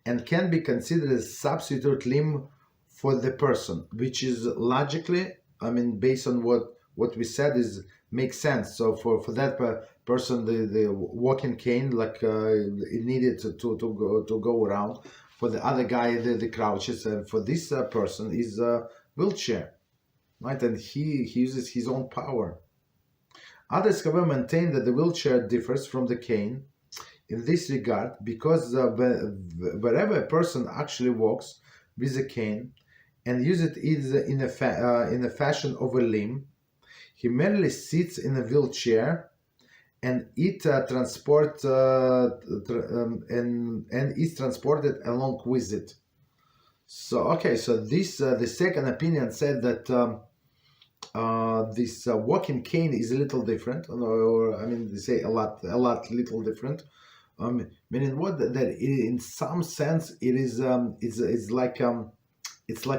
and can be considered a substitute limb for the person, which is logically, I mean, based on what we said, is makes sense. So for that person, the walking cane, like it needed to go around. For the other guy, the Crutches, and for this person is a wheelchair, right? And he uses his own power. Others, however, maintain that the wheelchair differs from the cane in this regard because wherever a person actually walks with a cane and uses it in the fashion of a limb, he merely sits in a wheelchair and it is transported along with it. So okay, so this the second opinion said that this walking cane is a little different, or I mean, they say a lot little different. Meaning what that in some sense it is it's like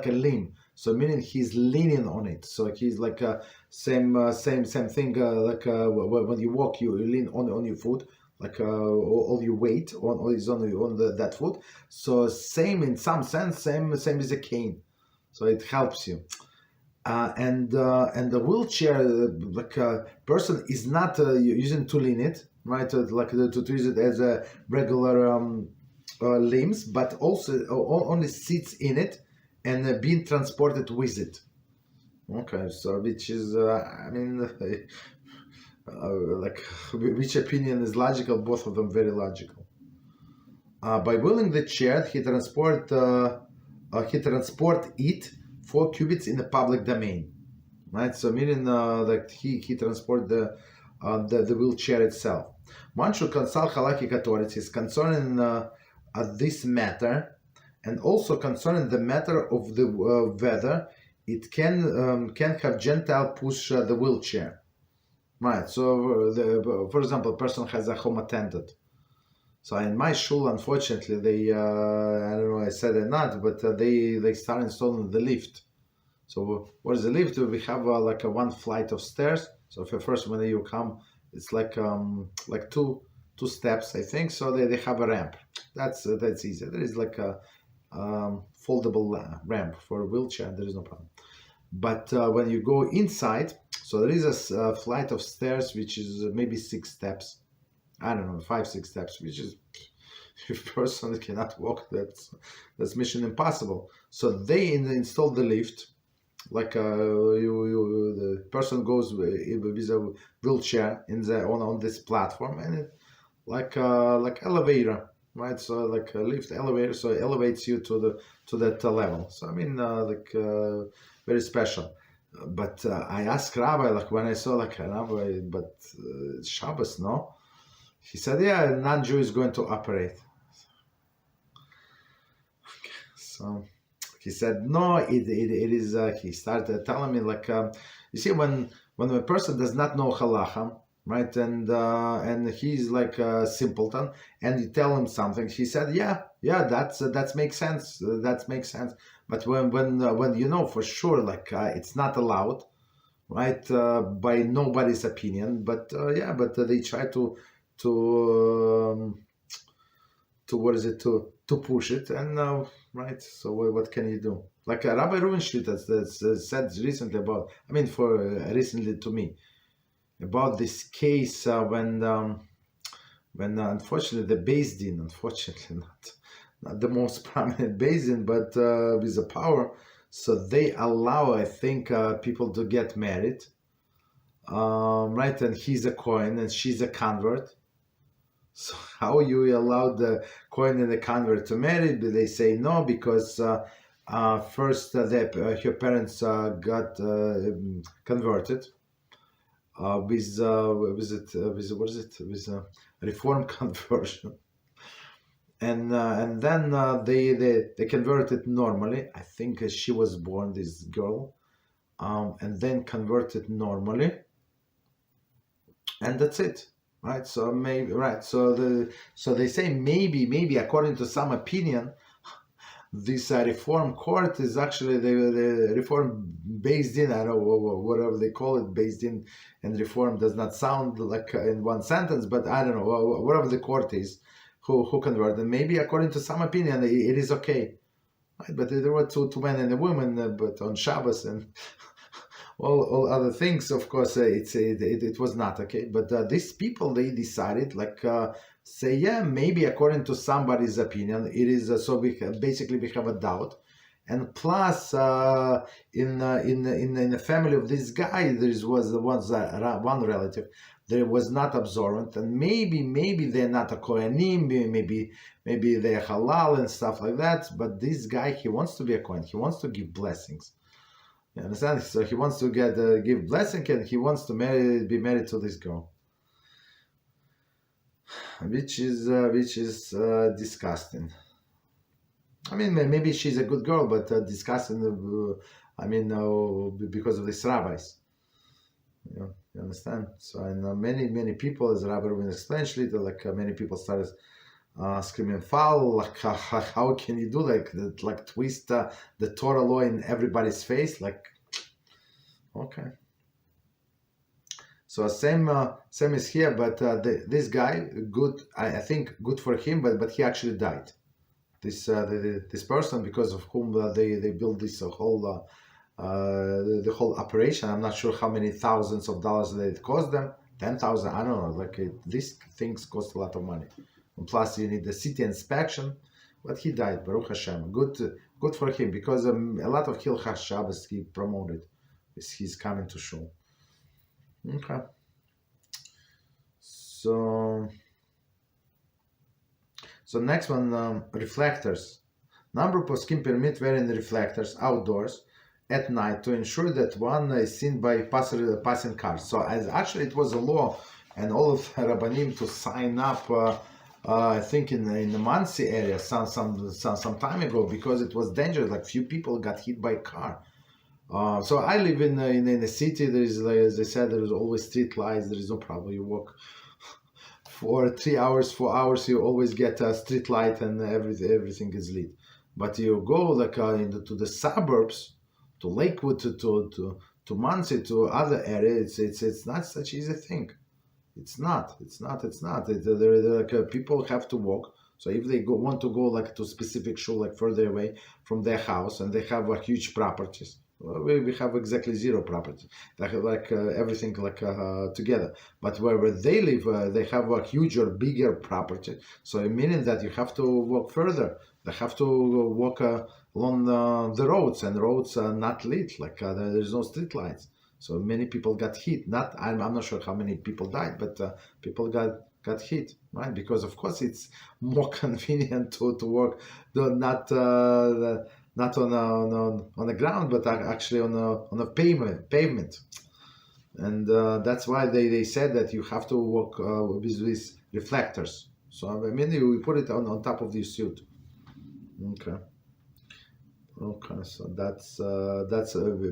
a limb. So meaning he's leaning on it. So he's like same thing. When you walk, you lean on your foot, like all your weight is on that foot. So same in some sense, same as a cane. So it helps you. And the wheelchair, like a person is not using to lean it, right? Like to use it as a regular limbs, but also only sits in it and being transported with it. Okay, so which is, I mean, like which opinion is logical? Both of them very logical. By wheeling the chair, he transport it 4 cubits in the public domain, right? So meaning that he transport the wheelchair itself. One should consult Halachic authorities concerning this matter, and also concerning the matter of the whether it can have Gentile push the wheelchair, right? So for example, a person has a home attendant. So in my shul, unfortunately, they I don't know I said it or not, but they start installing the lift. So what is the lift? We have like a one flight of stairs. So first when you come, it's like two steps, I think. So they have a ramp. That's easy. There is like a foldable ramp for a wheelchair. There is no problem. But when you go inside, so there is a flight of stairs which is maybe 6 steps. I don't know, 5-6 steps, which is, if a person cannot walk, that's mission impossible. So they install the lift, like the person goes with a wheelchair on this platform, and it like elevator, right? So like a lift elevator, so it elevates you to that level. So I mean, very special. But I asked Rabbi, like when I saw like Rabbi, but Shabbos, no? He said, yeah, non-Jew is going to operate. So he said, no, it is, he started telling me like, you see, when a person does not know halacha, right, and he's like a simpleton, and you tell him something, he said, yeah, that makes sense, But when you know for sure, like it's not allowed, right, by nobody's opinion, but they try to what is it, to push it, and right, so what can you do? Like Rabbi Rubenschmidt that's said recently about, I mean, recently to me, about this case when unfortunately the Beis Din, unfortunately not the most prominent Beis Din, but with the power, so they allow, I think, people to get married, right, and he's a Kohen and she's a convert. So how you allow the Kohen and the convert to marry? They say no, because first her parents got converted with a reform conversion, and then they converted normally. I think she was born, this girl, and then converted normally, and that's it, right? So maybe, right, so they say maybe according to some opinion, this reform court is actually the reform based in, I don't know, whatever they call it, based in, and reform does not sound like in one sentence, but I don't know, whatever the court is who converted. Maybe according to some opinion it is okay, right? But there were two men and a woman, but on Shabbos and all other things, of course, it was not okay. But these people, they decided, like, say, yeah, maybe according to somebody's opinion, it is. So basically we have a doubt, and plus in the family of this guy, there was one relative that was not observant, and maybe they're not a Kohanim, maybe they're halal and stuff like that. But this guy, he wants to be a Kohen. He wants to give blessings. You understand? So he wants to give blessing, and he wants to be married to this girl, which is disgusting. I mean, maybe she's a good girl, but disgusting. Because of these rabbis. You understand? So, and many people, as Rabbi will explain later, like many people started screaming foul, like how can you do like twist the Torah law in everybody's face, like, okay. So same is here, but this guy, good, I think good for him, but he actually died. This this person, because of whom they built this whole the whole operation. I'm not sure how many thousands of dollars that it cost them. 10,000, I don't know. Like these things cost a lot of money. And plus, you need the city inspection. But he died, Baruch Hashem. Good for him, because a lot of Hilchas Shabbos he promoted. He's coming to show. Okay. So next one, reflectors. Number of poskim permit wearing reflectors outdoors at night to ensure that one is seen by passing cars. So as actually it was a law, and all of Rabbanim to sign up. I think in the Muncie area some time ago, because it was dangerous. Like few people got hit by a car. So I live in the city. There is, like, as I said, there is always street lights. There is no problem. You walk for 3 hours, 4 hours, you always get a street light, and everything is lit. But you go like to the suburbs, to Lakewood, to Muncie, to other areas. It's not such easy thing. It's not. People have to walk. So if they want to go like to specific shul, like further away from their house, and they have huge properties. We have exactly zero property, like everything like together. But wherever they live, they have a huge or bigger property. So meaning that you have to walk further. They have to walk along the roads, and roads are not lit. Like there's no street lights. So many people got hit. I'm not sure how many people died, but people got hit, right? Because of course it's more convenient to walk, not on the ground, but actually on a pavement. And that's why they said that you have to walk with these reflectors. So I mean, we put it on top of the suit. Okay. So that's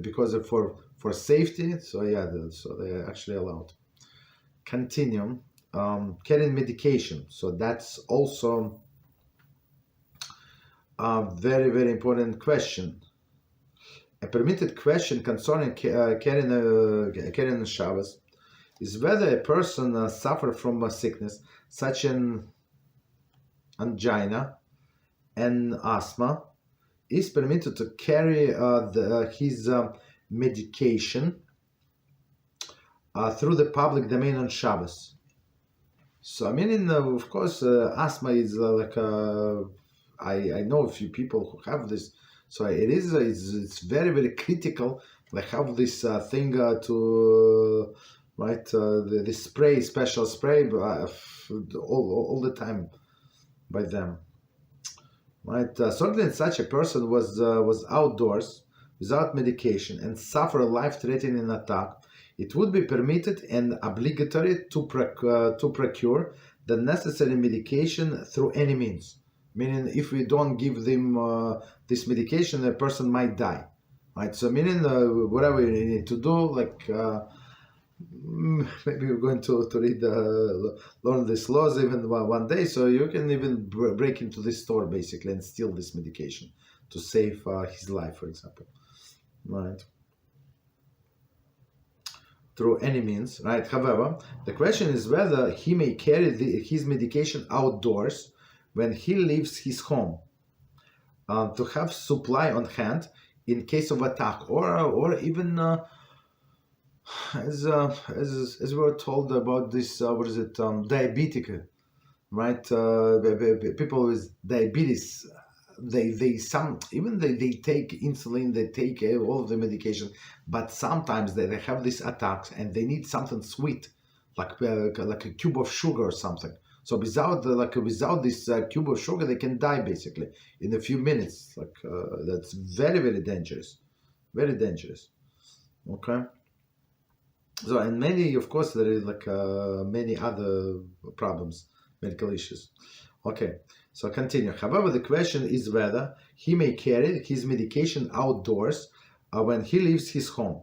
because for safety. So yeah, so they are actually allowed. Continue. Carrying medication. So that's also a very, very important question. A permitted question concerning carrying Shabbos is whether a person suffers from a sickness such as angina and asthma is permitted to carry his medication through the public domain on Shabbos. So I mean, of course, asthma is like I know a few people who have this. So it's very, very critical. They have this thing to right the spray, special spray all the time by them. Right, certainly such a person was outdoors without medication and suffer a life-threatening attack. It would be permitted and obligatory to procure the necessary medication through any means. Meaning, if we don't give them this medication, the person might die, right? So meaning, whatever you need to do, like maybe we're going to read learn these laws even one day, so you can even break into this store basically and steal this medication to save his life, for example, right? Through any means, right? However, the question is whether he may carry his medication outdoors when he leaves his home, to have supply on hand in case of attack, or even as we were told about this, what is it, diabetic, right? People with diabetes, they take insulin, they take all of the medication, but sometimes they have these attacks and they need something sweet, like a cube of sugar or something. So without this cube of sugar, they can die basically in a few minutes. Like that's very, very dangerous, very dangerous. Okay. So, and many, of course, there is like many other problems, medical issues. Okay, so continue. However, the question is whether he may carry his medication outdoors when he leaves his home,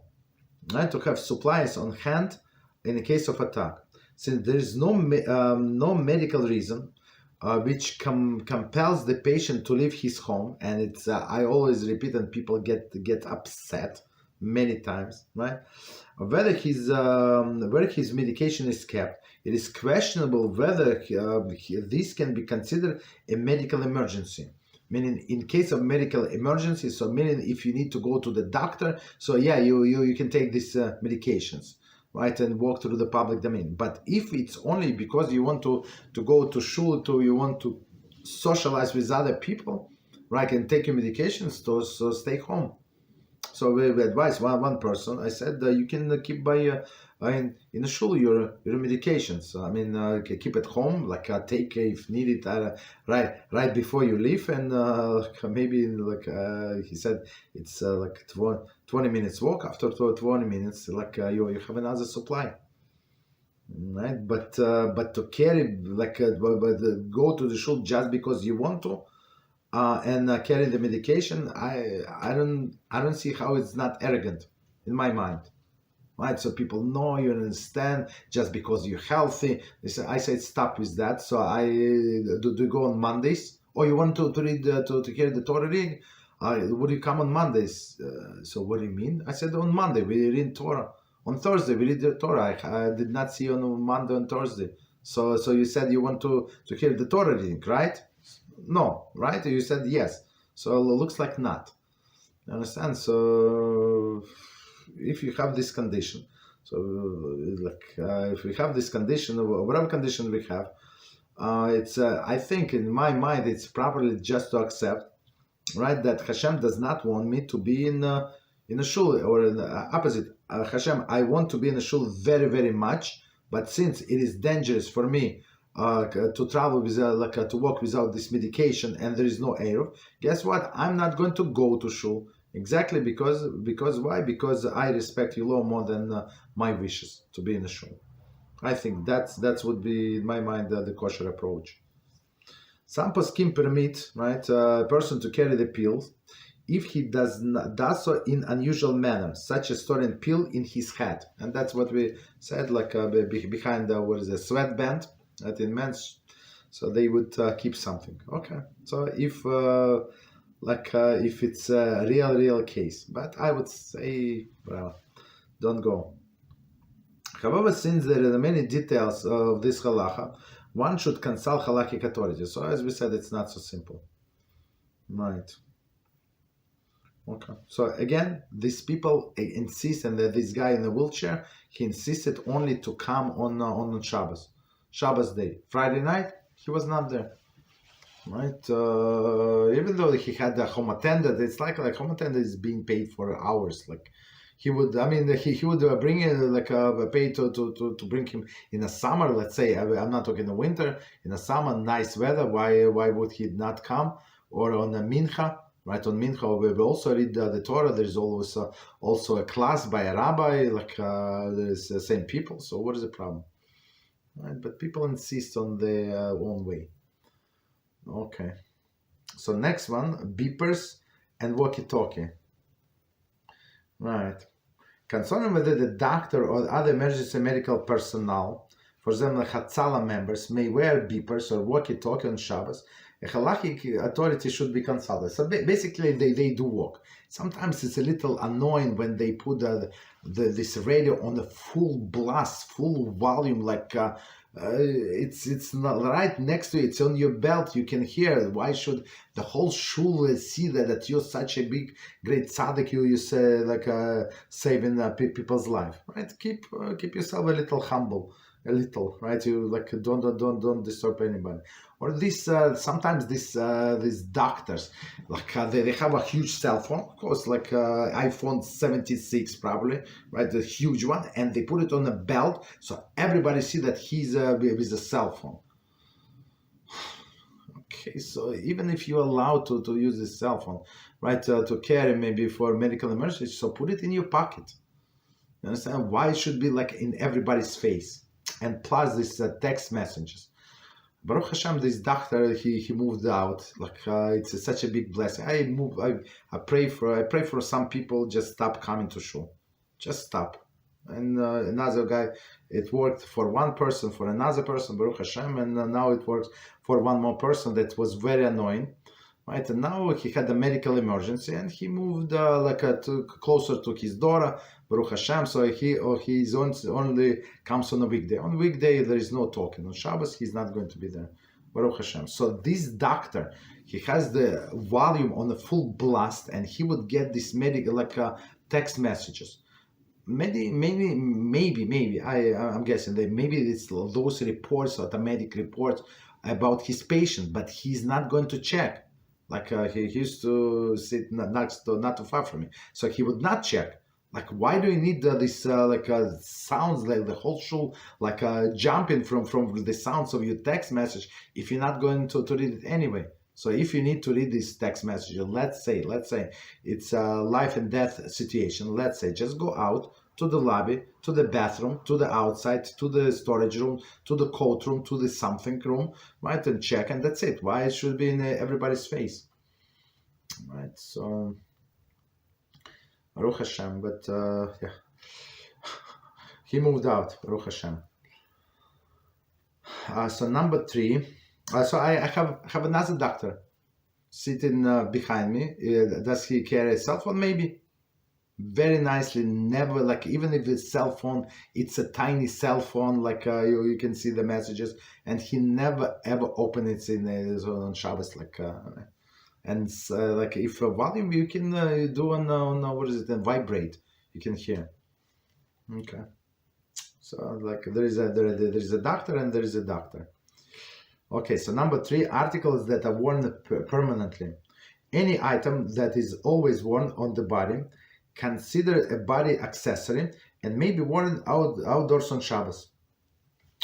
right, to have supplies on hand in the case of attack. Since there is no medical reason which compels the patient to leave his home, and it's I always repeat, and people get upset many times, right? Whether where his medication is kept, it is questionable whether this can be considered a medical emergency. Meaning, in case of medical emergency, so meaning if you need to go to the doctor, so yeah, you can take these medications, right, and walk through the public domain. But if it's only because you want to go to shul, you want to socialize with other people, right, and take your medications, so stay home. So we advise one person. I said you can keep in the shul your medications. I mean, keep at home, like take if needed right before you leave, and maybe like he said it's like 20 minutes walk. After 20 minutes, like you have another supply, right? But to carry like go to the shul just because you want to. And carry the medication, I don't see how it's not arrogant in my mind, right? So people know, you understand, just because you're healthy. I said stop with that. So I do go on Mondays. Oh, you want to read to hear the Torah reading? Would you come on Mondays? So what do you mean? I said on Monday we read Torah. On Thursday we read the Torah. I did not see you on Monday and Thursday. So you said you want to hear the Torah reading, right? No, right? You said yes. So it looks like not. You understand? So if you have this condition, so like if we have this condition, or whatever condition we have, it's I think in my mind it's properly just to accept, right, that Hashem does not want me to be in a shul, or in the opposite. Hashem, I want to be in a shul very, very much, but since it is dangerous for me to travel without, to walk without this medication, and there is no air, guess what? I'm not going to go to shul. Exactly because why? Because I respect you law more than my wishes to be in the shul. I think that's would be in my mind the kosher approach. Some poskim permit, right, a person to carry the pills if he does so in unusual manner, such as storing pill in his hat, and that's what we said, like behind what is a sweatband. That in men's, so they would keep something. Okay, so if it's a real case, but I would say, well, don't go. However, since there are many details of this halacha, one should consult halachic authorities. So as we said, it's not so simple, right? Okay, so again, these people insist, and that this guy in the wheelchair, he insisted only to come on Shabbos day. Friday night, he was not there, right? Even though he had a home attendant, it's like home attendant is being paid for hours. Like he would, I mean, he would bring in like a pay to bring him in the summer. Let's say I'm not talking the winter. In the summer, nice weather. Why would he not come? Or on a mincha, right? On mincha, we also read the Torah. There's always also a class by a rabbi. Like there's the same people. So what is the problem? Right, but people insist on their own way. Okay. So next one, beepers and walkie-talkie. Right. Concerning whether the doctor or other emergency medical personnel, for example, Hatzalah members, may wear beepers or walkie-talkie on Shabbos, a Halachic authority should be consulted. So basically, they do work. Sometimes it's a little annoying when they put this radio on a full blast, full volume, like it's not right next to it. It's on your belt. You can hear. Why should the whole shul see that you're such a big, great tzaddik? You say like saving people's life, right? Keep yourself a little humble. A little, right? You like don't disturb anybody. Or this sometimes these doctors, like they have a huge cell phone, of course, like iPhone 76 probably, right? The huge one, and they put it on a belt so everybody see that he's with a cell phone. Okay, so even if you're allowed to use this cell phone, right, to carry maybe for medical emergency, so put it in your pocket. You understand? Why it should be like in everybody's face? And plus this text messages. Baruch Hashem, this doctor he moved out. Like it's such a big blessing. I pray for some people just stop coming to shul, just stop. And another guy, it worked for one person, for another person, Baruch Hashem, and now it works for one more person that was very annoying. Right, and now he had a medical emergency and he moved closer to his daughter, Baruch Hashem. So he's only comes on a weekday. On weekday there is no talking. On Shabbos he's not going to be there, Baruch Hashem. So this doctor, he has the volume on a full blast, and he would get this medical text messages. Maybe I'm guessing that maybe it's those reports, automatic reports about his patient, but he's not going to check. Like he used to sit not too far from me, so he would not check. Like, why do you need this sounds like the whole show jumping from the sounds of your text message if you're not going to read it anyway? So if you need to read this text message, let's say it's a life and death situation. Let's say just go out to the lobby, to the bathroom, to the outside, to the storage room, to the coat room, to the something room, right, and check, and that's it. Why it should be in everybody's face, right? So Baruch Hashem, but yeah, he moved out, Baruch Hashem. So number 3, so I have another doctor sitting behind me. Does he carry a cell phone? Maybe. Very nicely, never, like, even if it's cell phone, it's a tiny cell phone, like you can see the messages, and he never ever open it on Shabbos, and like if a volume you can do on what is it, and vibrate, you can hear. Okay, so like there is a doctor and there is a doctor. Okay, so number 3, articles that are worn permanently. Any item that is always worn on the body, considered a body accessory, and may be worn outdoors on Shabbos.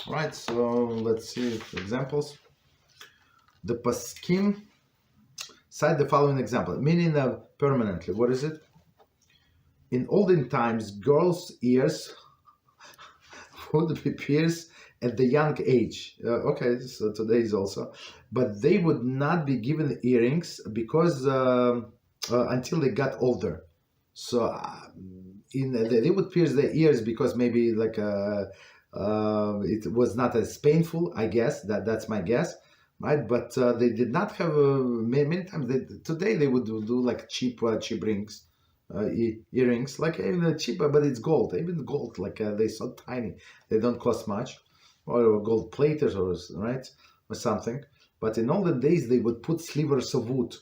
Right, so let's see examples. The Paskim cite the following example, meaning permanently. What is it? In olden times, girls' ears would be pierced at the young age. Okay, so today is also, but they would not be given earrings because until they got older. So they would pierce their ears because maybe it was not as painful, I guess. That's my guess, right? But they did not have many times. Today they would do like cheap rings, earrings, like even cheaper, but it's gold. Even gold, like they're so tiny, they don't cost much, or gold plated or something. But in olden days they would put slivers of wood.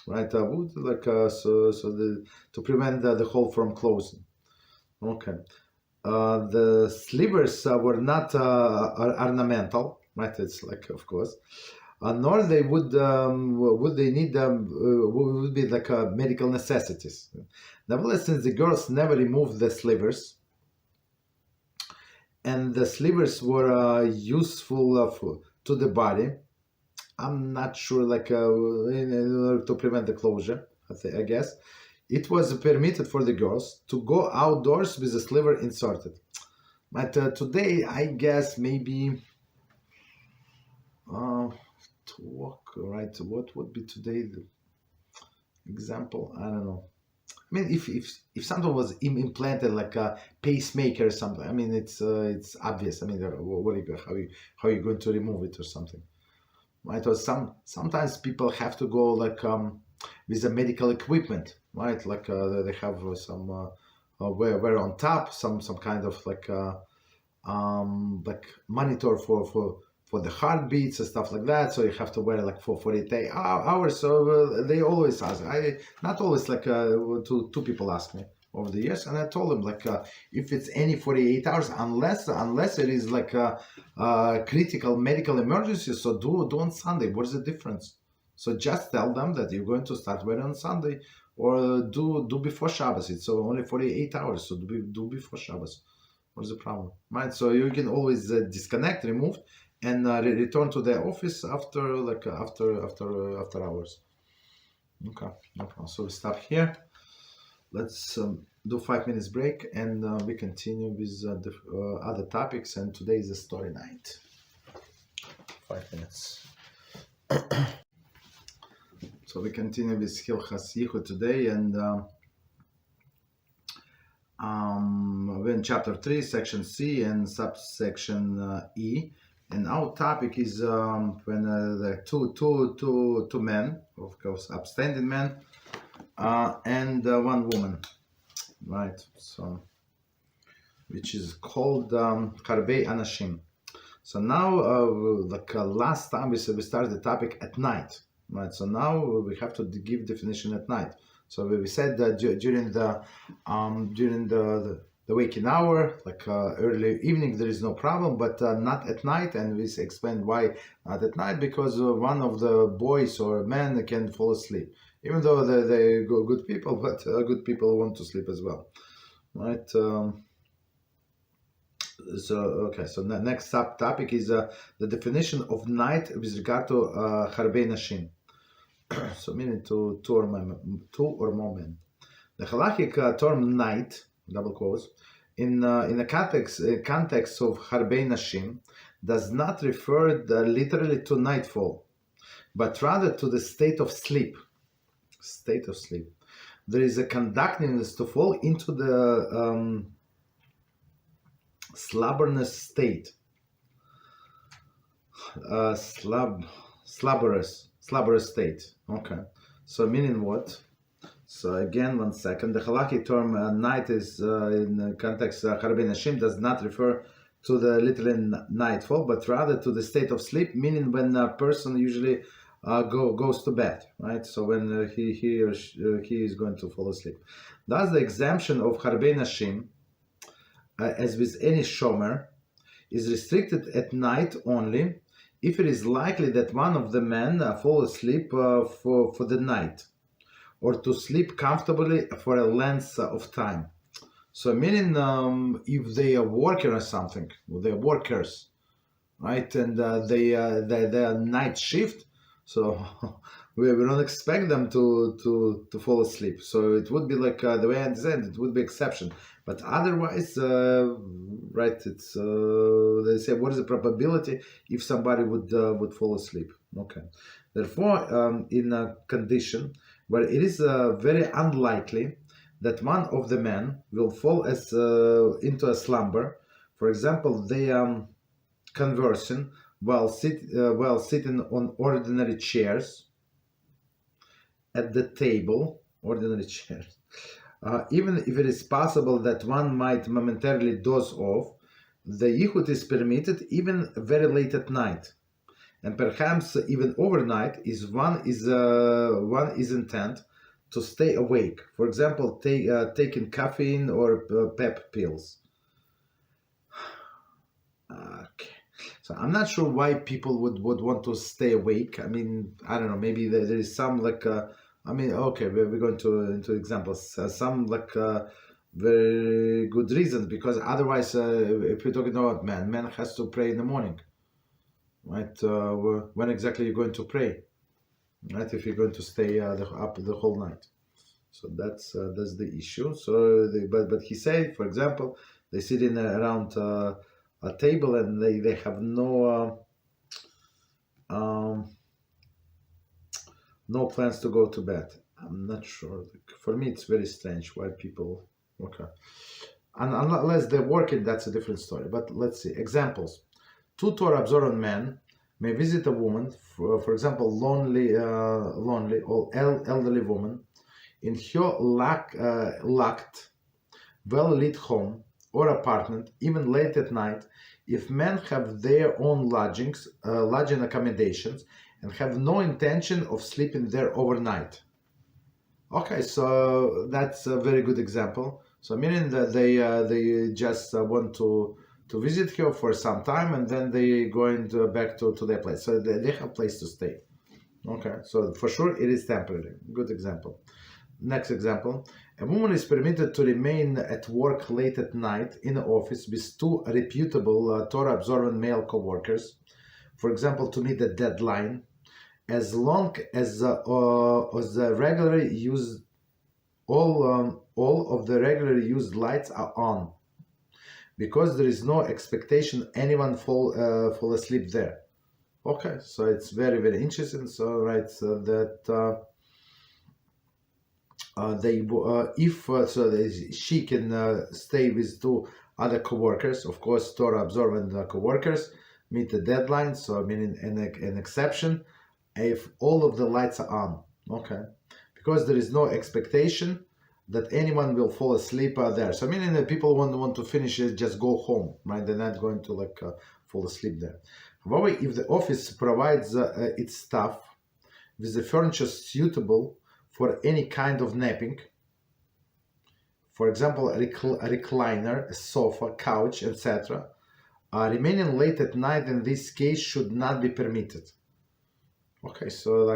Right, wood, to prevent the hole from closing. Okay, the slivers were not ornamental, right? It's like, of course, nor they would they need would be like medical necessities. Nevertheless, since the girls never removed the slivers, and the slivers were useful to the body, I'm not sure, in order to prevent the closure, I guess, it was permitted for the girls to go outdoors with a sliver inserted. But today, I guess maybe to walk, right? What would be today the example? I don't know. I mean, if something was implanted like a pacemaker or something, I mean, it's obvious. I mean, what are you, how are you going to remove it or something, right? Or sometimes people have to go like with the medical equipment, right? Like they have some wear on top, some kind of like monitor for the heartbeats and stuff like that. So you have to wear like for 48 hours. So they always ask. Not always, like two people ask me over the years, and I told them like if it's any 48 hours, unless it is like a critical medical emergency, so do on Sunday. What is the difference? So just tell them that you're going to start wearing on Sunday, or do before Shabbos. It's only 48 hours, so do before Shabbos. What's the problem, right? So you can always disconnect, remove, and return to the office after after hours. Okay, no problem. So we stop here. Let's do 5 minutes break, and we continue with the other topics. And today is a story night. 5 minutes. So we continue with Hilchas Yichud today, and we're in chapter 3, section C and subsection E. And our topic is when the two men, of course, upstanding men, and one woman, right? So, which is called Harbei Anashim. So now, last time we started the topic at night, right? So now we have to give definition at night. So we said that during the waking hour, like early evening, there is no problem, but not at night. And we explained why not at night, because one of the boys or men can fall asleep, even though they're good people, but good people want to sleep as well, right? So the next subtopic is the definition of night with regard to Harbei Nashim. So meaning two or more men. The Halachic term night, double quotes, in the context of Harbei Nashim, does not refer literally to nightfall, but rather to the state of sleep. State of sleep. There is a conductingness to fall into the slumberness state. Slumberous state. Okay. So meaning what? So again, 1 second. The Halachic term night is in the context Harbei Nashim does not refer to the literal nightfall, but rather to the state of sleep, meaning when a person usually goes to bed, right? So when he or she is going to fall asleep. Thus, the exemption of Harbei Nashim, as with any shomer, is restricted at night only if it is likely that one of the men fall asleep for the night, or to sleep comfortably for a length of time. So meaning if they are working or something, well, they are workers, right? And they are night shift, so we don't expect them to fall asleep. So it would be like the way I understand it would be exception. But otherwise, right? It's they say what is the probability if somebody would fall asleep? Okay. Therefore, in a condition where it is very unlikely that one of the men will fall into a slumber, for example, they are conversing while sitting on ordinary chairs at the table, ordinary chairs. Even if it is possible that one might momentarily doze off, the yichud is permitted even very late at night, and perhaps even overnight one is intent to stay awake. For example, taking caffeine or pep pills. Okay. So I'm not sure why people would want to stay awake. I mean, I don't know. Maybe there is some like. I mean, okay, we're going into examples. Some like very good reasons, because otherwise, if we're talking about man has to pray in the morning, right? When exactly you're going to pray, right? If you're going to stay up the whole night, so that's the issue. So, but he said, for example, they sit in around a table and they have no No plans to go to bed. I'm not sure. For me, it's very strange why people. Okay. And unless they're working, that's a different story. But let's see. Examples. Two Torah observant men may visit a woman, for example, lonely or elderly woman, in her locked, well-lit home or apartment, even late at night, if men have their own lodging accommodations and have no intention of sleeping there overnight. Okay, so that's a very good example. So meaning that they just want to visit here for some time and then they going back to their place. So they have place to stay. Okay, so for sure it is temporary. Good example. Next example. A woman is permitted to remain at work late at night in the office with two reputable Torah observant male co-workers, for example, to meet a deadline, as long as the regularly used all of the regularly used lights are on, because there is no expectation anyone fall asleep there. Okay, so it's very, very interesting. So right, so that she can stay with two other co-workers, of course, Torah observant co-workers, meet the deadline. So meaning an exception if all of the lights are on. Okay, because there is no expectation that anyone will fall asleep there. So meaning that people want to finish it, just go home, right? They're not going to fall asleep there. However, if the office provides its staff with the furniture suitable for any kind of napping, for example, a recliner, a sofa, couch, etc., remaining late at night in this case should not be permitted. Okay, so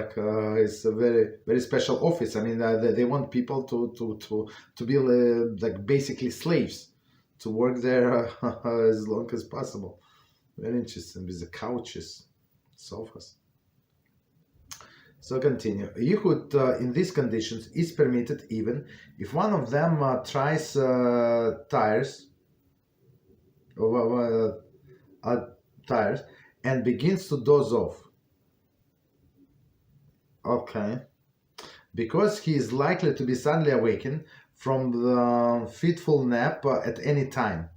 it's a very, very special office. I mean, they want people to be like basically slaves, to work there as long as possible. Very interesting with the couches, sofas. So continue. Yichud in these conditions is permitted even if one of them tries tires and begins to doze off. Okay, because he is likely to be suddenly awakened from the fitful nap at any time.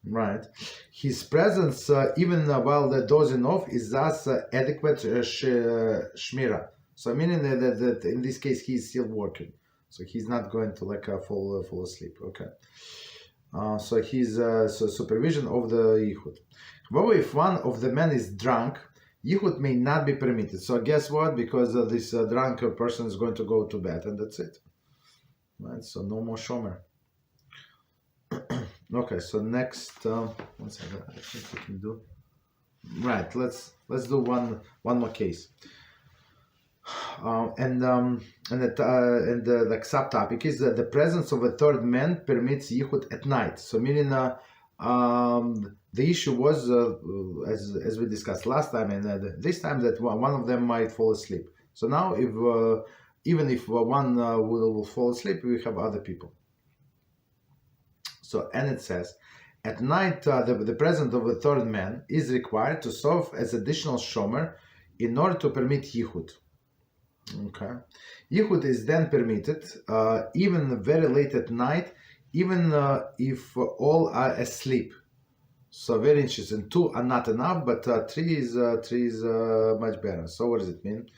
Right. His presence, even while the dozing off, is thus adequate shmira. So meaning that in this case he is still working, so he's not going to fall asleep. Okay. So he's supervision of the yichud. However, if one of the men is drunk, yichud may not be permitted. So guess what? Because this drunk person is going to go to bed, and that's it. Right. So no more shomer. Okay, so next, one second, I think we can do. Right, let's do one more case. And the subtopic is that the presence of a third man permits yichud at night. So meaning, the issue was as we discussed last time, and this time that one of them might fall asleep. So now, if even if one will fall asleep, we have other people. So, and it says, at night, the presence of a third man is required to serve as additional shomer in order to permit yichud. Okay, yichud is then permitted even very late at night, even if all are asleep. So very interesting. Two are not enough, but three is much better. So what does it mean?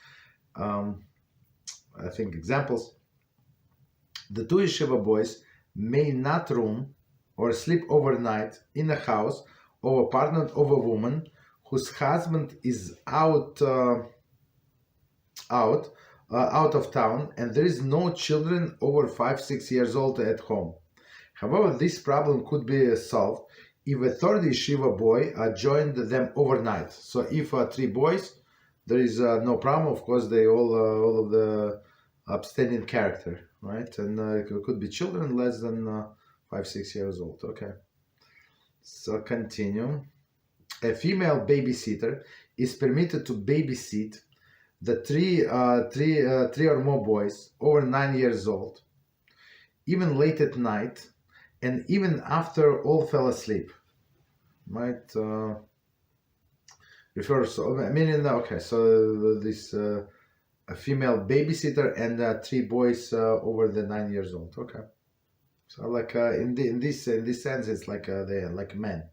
I think examples. The two yeshiva boys may not room or sleep overnight in a house or apartment of a woman whose husband is out of town and there is no children over 5-6 years old at home. However, this problem could be solved if a third yeshiva boy joined them overnight. So if 3 boys, there is no problem. Of course, they all of the upstanding character, right? And it could be children less than 5-6 years old. Okay, so continue. A female babysitter is permitted to babysit the three or more boys over 9 years old, even late at night, and even after all fell asleep. Right? Refers. So meaning, okay. So this a female babysitter, and 3 boys over the 9 years old. Okay, so like in this sense, it's like they're like men.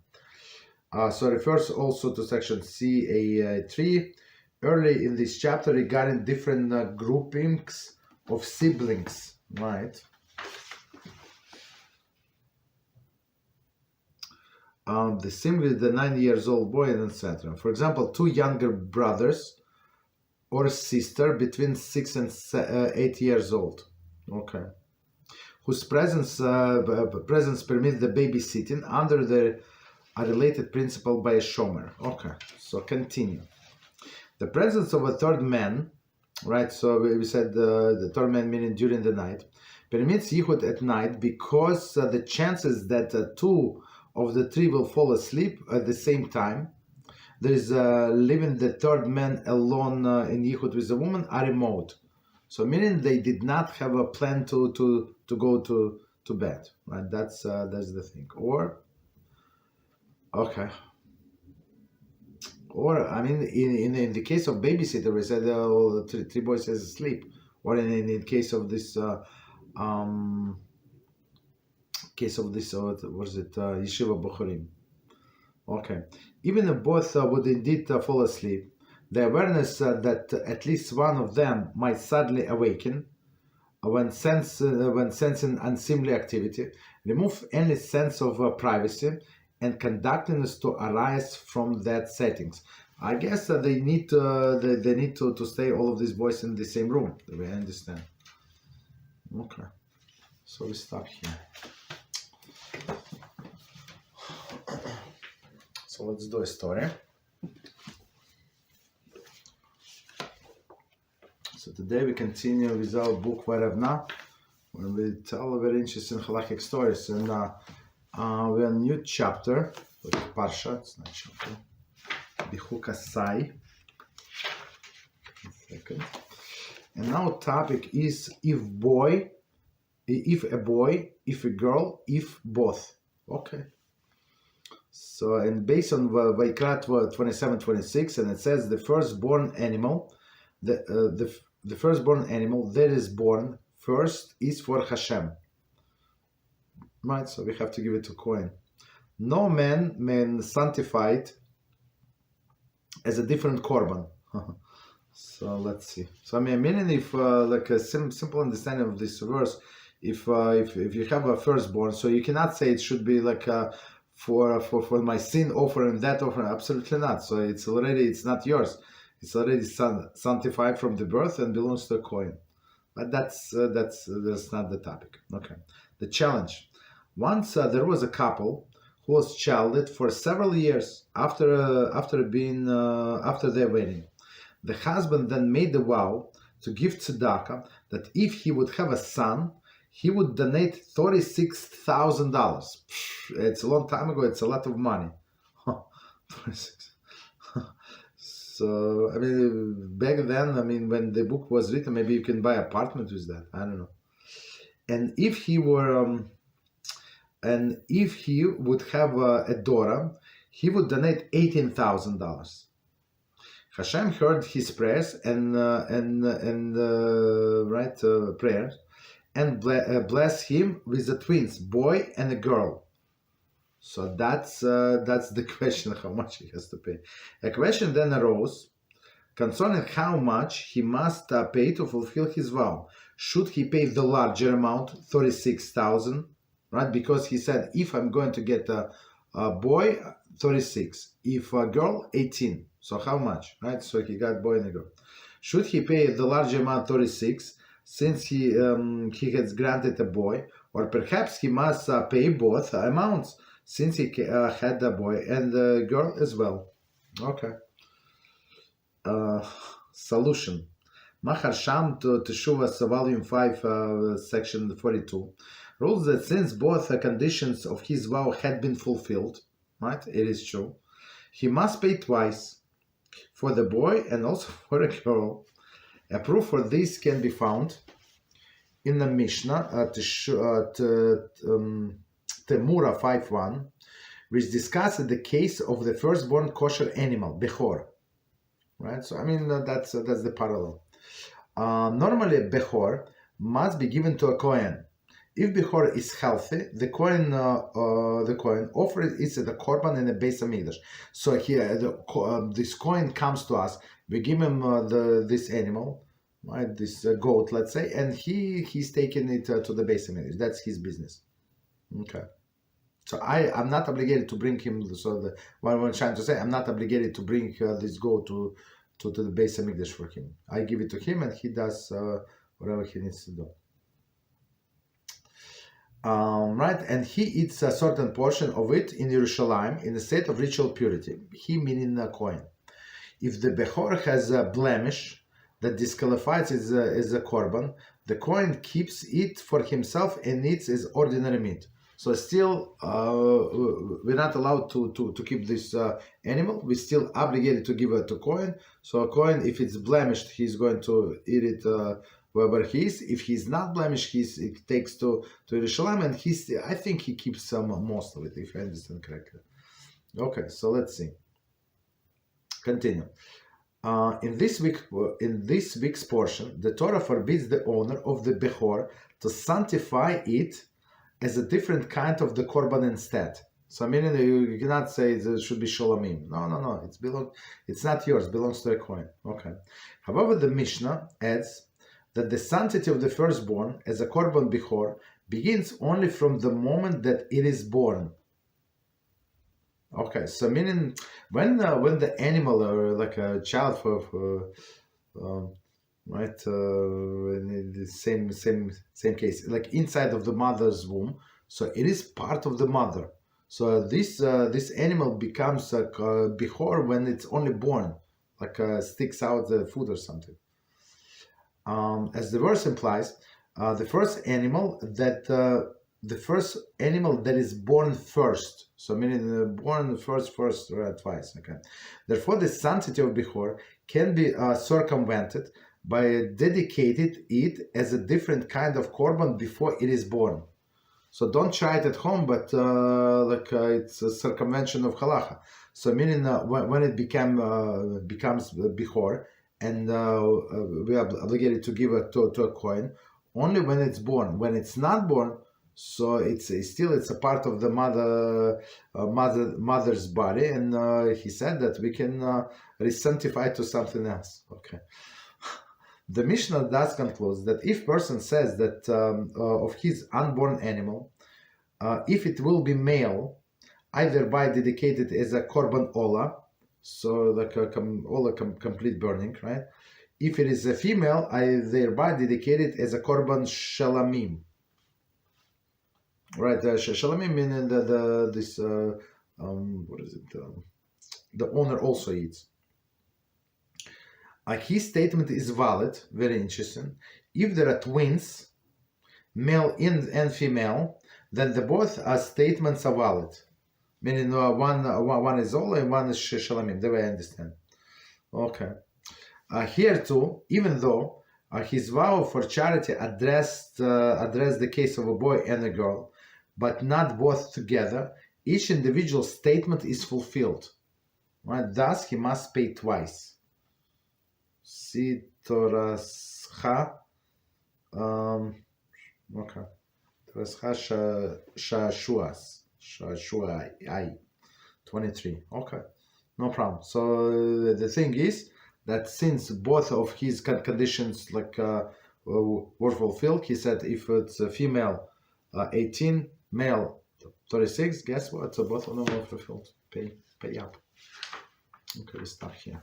So it refers also to section CA3 early in this chapter regarding different groupings of siblings, right? The same with the 9 years old boy and etc. For example, 2 younger brothers or sister between 6 and 8 years old, okay, whose presence permits the babysitting under the related principle by a shomer. Okay, so continue. The presence of a third man, right? So we said the third man meaning during the night, permits Yichud at night because the chances that 2 of the 3 will fall asleep at the same time, there is leaving the third man alone in Yichud with a woman are remote. So meaning they did not have a plan to go to bed, right? That's the thing. Or okay. Or I mean, in the case of babysitter, we said all the 3 boys is asleep. Or in the case of this what was it, Yeshiva Bochurim. Okay, even if both would indeed fall asleep, the awareness that at least one of them might suddenly awaken when sensing unseemly activity, remove any sense of privacy and conductedness to arise from that settings. I guess they need to stay all of these boys in the same room. The way I understand. Okay, so we stop here. So let's do a story. So today we continue with our book Varavna, where we tell very interesting Halachic stories, and we're in a new chapter, like Parsha, it's not chapter, Bihukasai. Second. And now topic is if a boy, if a girl, if both. Okay. So, and based on Vaikrat 27:26, and it says the firstborn animal, the firstborn animal that is born first is for Hashem. Right, so we have to give it to Kohen. No man sanctified as a different korban. So let's see. So I mean, if like a simple understanding of this verse, if you have a firstborn, so you cannot say it should be like for my sin offering, that offering. Absolutely not. So it's not yours. It's already sanctified from the birth and belongs to a Kohen. But that's not the topic. Okay. The challenge. Once there was a couple who was childed for several years after their wedding. The husband then made the vow to give tzedakah that if he would have a son, he would donate $36,000. It's a long time ago. It's a lot of money. 26. So I mean, back then, I mean, when the book was written, maybe you can buy an apartment with that. I don't know. And if he would have a daughter, he would donate $18,000. Hashem heard his prayers and prayers, and blessed him with the twins, boy and a girl. So that's the question: how much he has to pay. A question then arose concerning how much he must pay to fulfill his vow. Should he pay the larger amount, 36,000, right? Because he said, if I'm going to get a boy, 36. If a girl, 18. So how much, right? So he got boy and a girl. Should he pay the large amount, 36, since he has granted a boy, or perhaps he must pay both amounts, since he had a boy and a girl as well? Okay. Solution. Mahar Sham to Teshuvah, volume 5, section 42, rules that since both the conditions of his vow had been fulfilled, right? It is true. He must pay twice, for the boy and also for a girl. A proof for this can be found in the Mishnah, Temura 5:1, which discusses the case of the firstborn kosher animal, Bechor. Right? So I mean that's the parallel. Normally, a Bechor must be given to a Kohen. If Bechor is healthy, the Kohen offers it at the Korban in the Beis Hamikdash. So here, this Kohen comes to us. We give him this animal, right? This goat, let's say, and he's taking it to the Beis Hamikdash. That's his business. Okay. So I'm not obligated to bring him. So what I'm trying to say, I'm not obligated to bring this goat to the Beis Hamikdash for him. I give it to him, and he does whatever he needs to do. Right, and he eats a certain portion of it in Yerushalayim in a state of ritual purity. He meaning a Kohen. If the Bechor has a blemish that disqualifies as a korban, the Kohen keeps it for himself and eats as ordinary meat. So still, we're not allowed to keep this animal. We're still obligated to give it to Kohen. So a Kohen, if it's blemished, he's going to eat it wherever he is. If he's not blemished, he takes to Yerushalayim, and I think he keeps most of it, if I understand correctly. Okay, so let's see. Continue. In this week's portion, the Torah forbids the owner of the Bechor to sanctify it as a different kind of the korban instead. So meaning you cannot say it should be sholomim. No. It's not yours. It belongs to a Kohen. Okay. However, the Mishnah adds that the sanctity of the firstborn as a korban bechor begins only from the moment that it is born. Okay, so meaning when the animal or like a child right, in the same case, like inside of the mother's womb, so it is part of the mother. So this animal becomes a bechor when it's only born, like sticks out the food or something. As the verse implies, the first animal that is born first. So meaning born first twice. Okay. Therefore, the sanctity of bechor can be circumvented by dedicating it as a different kind of korban before it is born. So don't try it at home, but it's a circumvention of halacha. So meaning when it becomes bechor, and we are obligated to give it to a Kohen only when it's born. When it's not born, so it's a part of the mother's body, and he said that we can re-sanctify it to something else. Okay. The Mishnah thus concludes that if person says that of his unborn animal, if it will be male, either by dedicated as a korban ola, so like ola complete burning, right? If it is a female, I thereby dedicate it as a korban shalamim. Right, shalamim meaning what is it? The owner also eats. His statement is valid, very interesting. If there are twins, male and female, then the both statements are valid. Meaning one is Ola and one is Shalamim, the way I understand. Okay. Here too, even though his vow for charity addressed the case of a boy and a girl, but not both together, each individual statement is fulfilled. Right? Thus, he must pay twice. See Torah. Okay. Torah Shashuai 23. Okay, no problem. So the thing is that since both of his conditions were fulfilled, he said if it's a female 18, male 36, guess what? So both of them were fulfilled. Pay up. Okay, we stop here.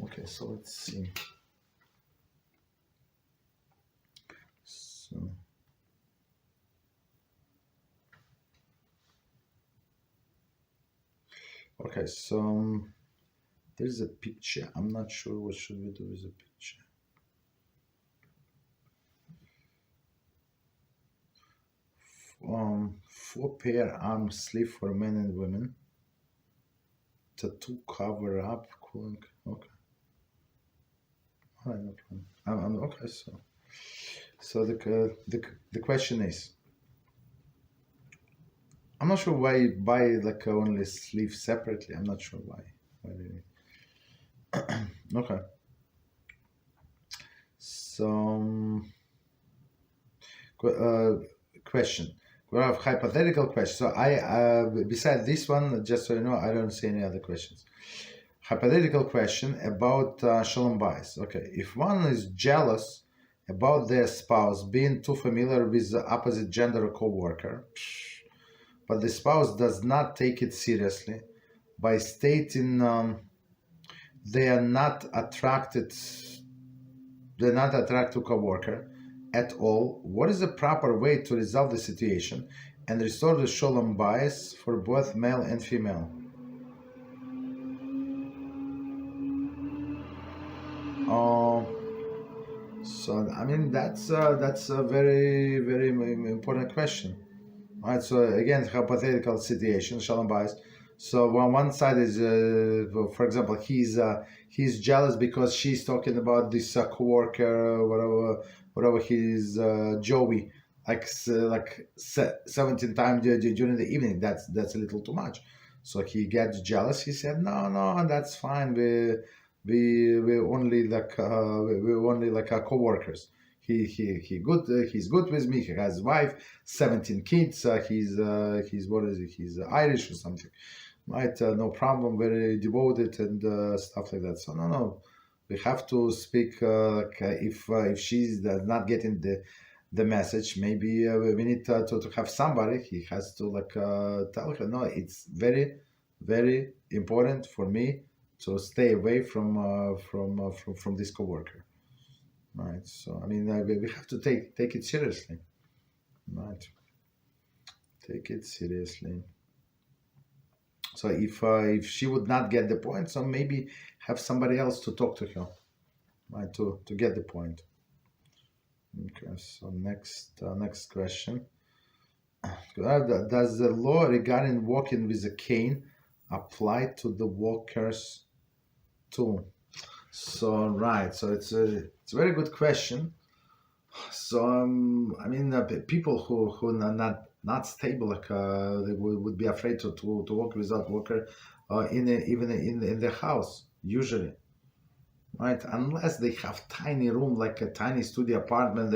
Okay, so let's see. Okay, so there's a picture. I'm not sure what should we do with the picture. Four pair arm sleeve for men and women. Tattoo cover up. Cool. Okay. All right, no problem. Okay. So the question is, I'm not sure why you buy like only sleeve separately. I'm not sure why. Okay. So, question. We have hypothetical question. So beside this one, just so you know, I don't see any other questions. Hypothetical question about shalom bayis. Okay, if one is jealous about their spouse being too familiar with the opposite gender or co-worker, but the spouse does not take it seriously by stating they are not attracted to co-worker at all, what is the proper way to resolve the situation and restore the shalom bayis for both male and female? So I mean that's a very very important question. All right, so again, hypothetical situation, shalom bayis. So one side is, for example, he's jealous because she's talking about this coworker, whatever he's Joey, like 17 times during the evening. That's a little too much. So he gets jealous. He said, no, that's fine. We only like coworkers. He's good with me. He has wife, 17 kids. He's what is it? He's Irish or something, right? No problem. Very devoted and stuff like that. So no. We have to speak. If she's not getting the message, maybe we need to have somebody. He has to tell her. No, it's very very important for me to stay away from this coworker. Right, so I mean, we have to take it seriously, right? Take it seriously. So if she would not get the point, so maybe have somebody else to talk to her, right? To get the point. Okay. So next question: does the law regarding walking with a cane apply to the walkers too? So right, so it's a very good question. So I mean, people who are not stable, they would be afraid to walk without walker, even in their house usually, right? Unless they have tiny room, like a tiny studio apartment,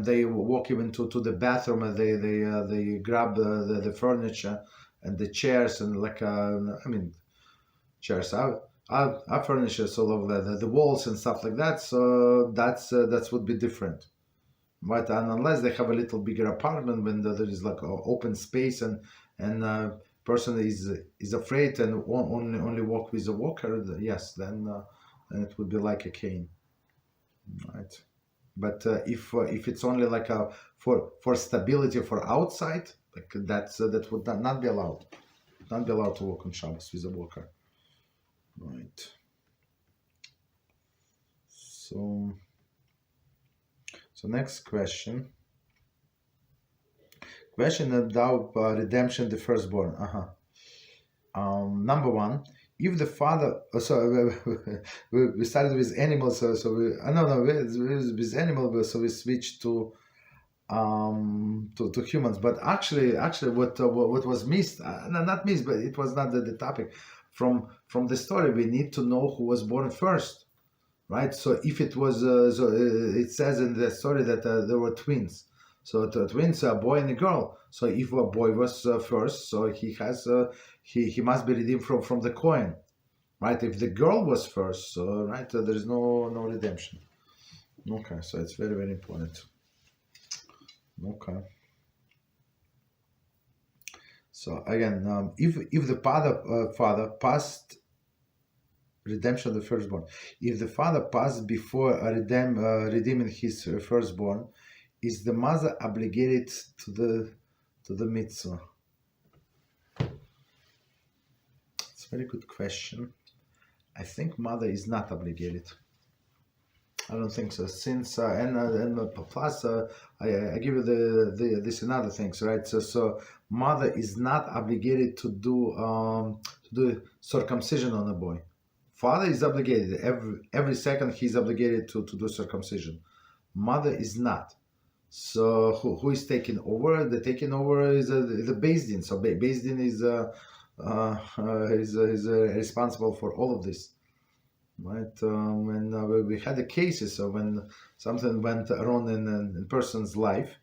they walk even to the bathroom and they grab the furniture and the chairs and I mean, chairs out. Our furniture all over the walls and stuff like that, so that would be different, right? And unless they have a little bigger apartment when there is like open space and person is afraid and only walk with a walker, yes, then it would be like a cane, right? But if it's only like for stability for outside, like that would not be allowed. Not be allowed to walk on Shabbos with a walker. Right. So next question. Question about redemption, the firstborn. Number one, if the father, we started with animals, so we with animals, so we switched to humans. But actually, what was missed, not missed, but it was not the topic. From the story, we need to know who was born first, right? So if it was, it says in the story that there were twins. So the twins, a boy and a girl. So if a boy was first, so he has he must be redeemed from the coin, right? If the girl was first, so right, there is no redemption. Okay, so it's very very important. Okay. So again, if the father passed redemption of the firstborn, if the father passed before redeeming his firstborn, is the mother obligated to the mitzvah? It's a very good question. I think mother is not obligated. I don't think so. Since and plus, I give you this and other things, right? So mother is not obligated to do circumcision on a boy. Father is obligated every second. He's obligated to do circumcision. Mother is not. So who is taking over? The taking over is the Beis Din. So Beis Din is responsible for all of this, right? And we had the cases of when something went wrong in person's life,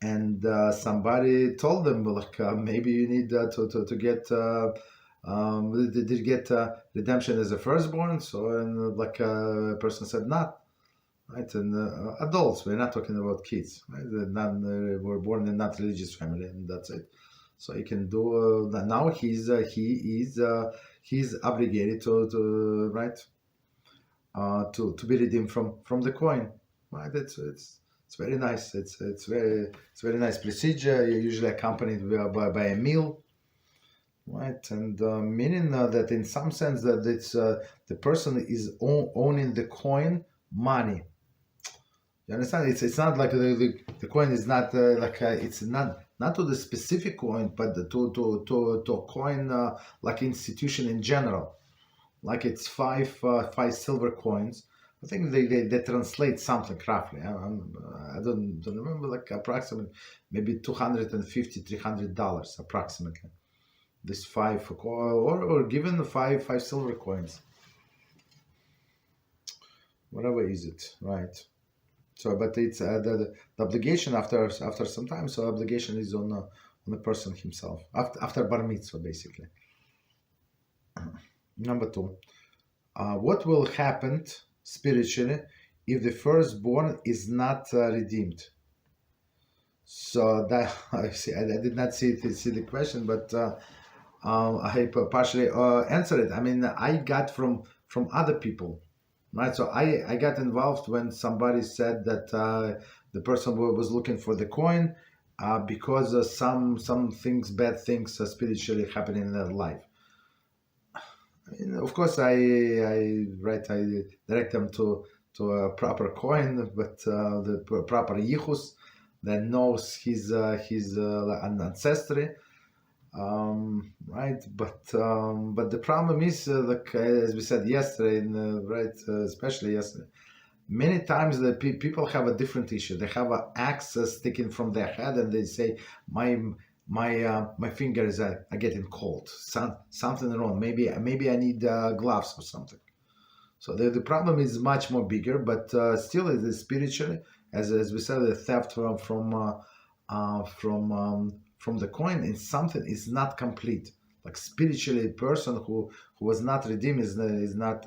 and somebody told them like maybe you need to get did you get redemption as a firstborn? So and like a person said not. Right, and adults. We're not talking about kids. Right, were born in not religious family, and that's it. So he can do. Now he's obligated to right to be redeemed from the coin. Right, it's very nice. It's very nice procedure. Usually accompanied by a meal. Right, and meaning that in some sense that it's the person is owning the coin money. You understand? It's not like the coin is not it's not to the specific coin, but to a coin like institution in general. Like it's five silver coins. I think they translate something roughly. I don't remember, like approximately maybe $250-300 approximately. This five or given five silver coins. Whatever is it, right? So, but it's the obligation after some time. So, obligation is on the person himself after bar mitzvah, basically. Number 2, what will happen spiritually if the firstborn is not redeemed? So that I did not see the question, but I partially answered it. I mean, I got from other people. Right, so I got involved when somebody said that the person was looking for the coin because some things, bad things, spiritually happening in their life. I mean, of course, I direct them to a proper coin, but the proper Yichud that knows his ancestry. Right, but the problem is like as we said yesterday, especially yesterday, many times the people have a different issue. They have an axe sticking from their head, and they say my fingers are getting cold. Something wrong. Maybe I need gloves or something. So the problem is much more bigger, but still it is spiritually, as we said, the theft from the coin is something is not complete. Like spiritually, a person who was not redeemed is not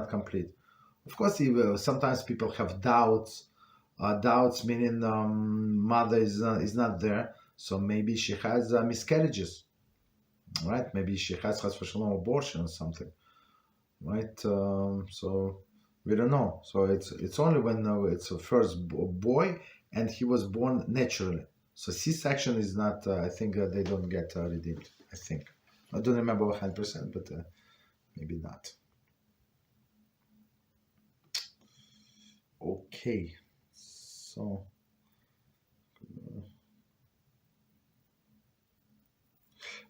complete. Of course, sometimes people have doubts. Doubts meaning mother is not there, so maybe she has miscarriages, right? Maybe she has abortion or something, right? So we don't know. So it's only when it's a first boy and he was born naturally. So C-section is not, I think they don't get redeemed, I think. I don't remember 100%, but maybe not. Okay, so.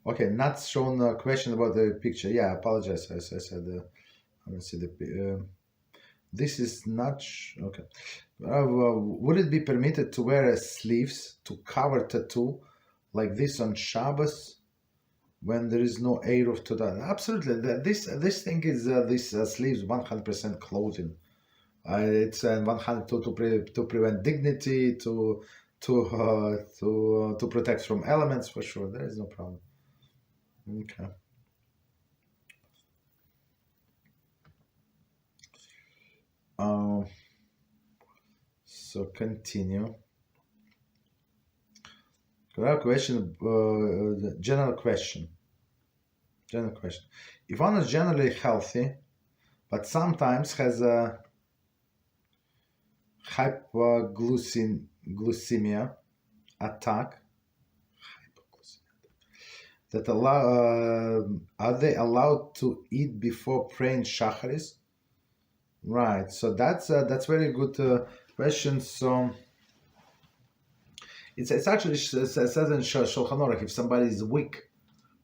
Okay, not shown a question about the picture. Yeah, I apologize. As I said, I don't see the. This is not okay. Would it be permitted to wear sleeves to cover tattoo like this on Shabbos when there is no Eruv to that? Absolutely. This thing is this sleeves 100% clothing. It's 100 to prevent dignity, to protect from elements for sure. There is no problem. Okay. So continue. Question, general question. If one is generally healthy, but sometimes has a hypoglycemia attack, that are they allowed to eat before praying shacharis? Right. So that's very good question. So it's actually says in Shulchan Aruch, if somebody is weak,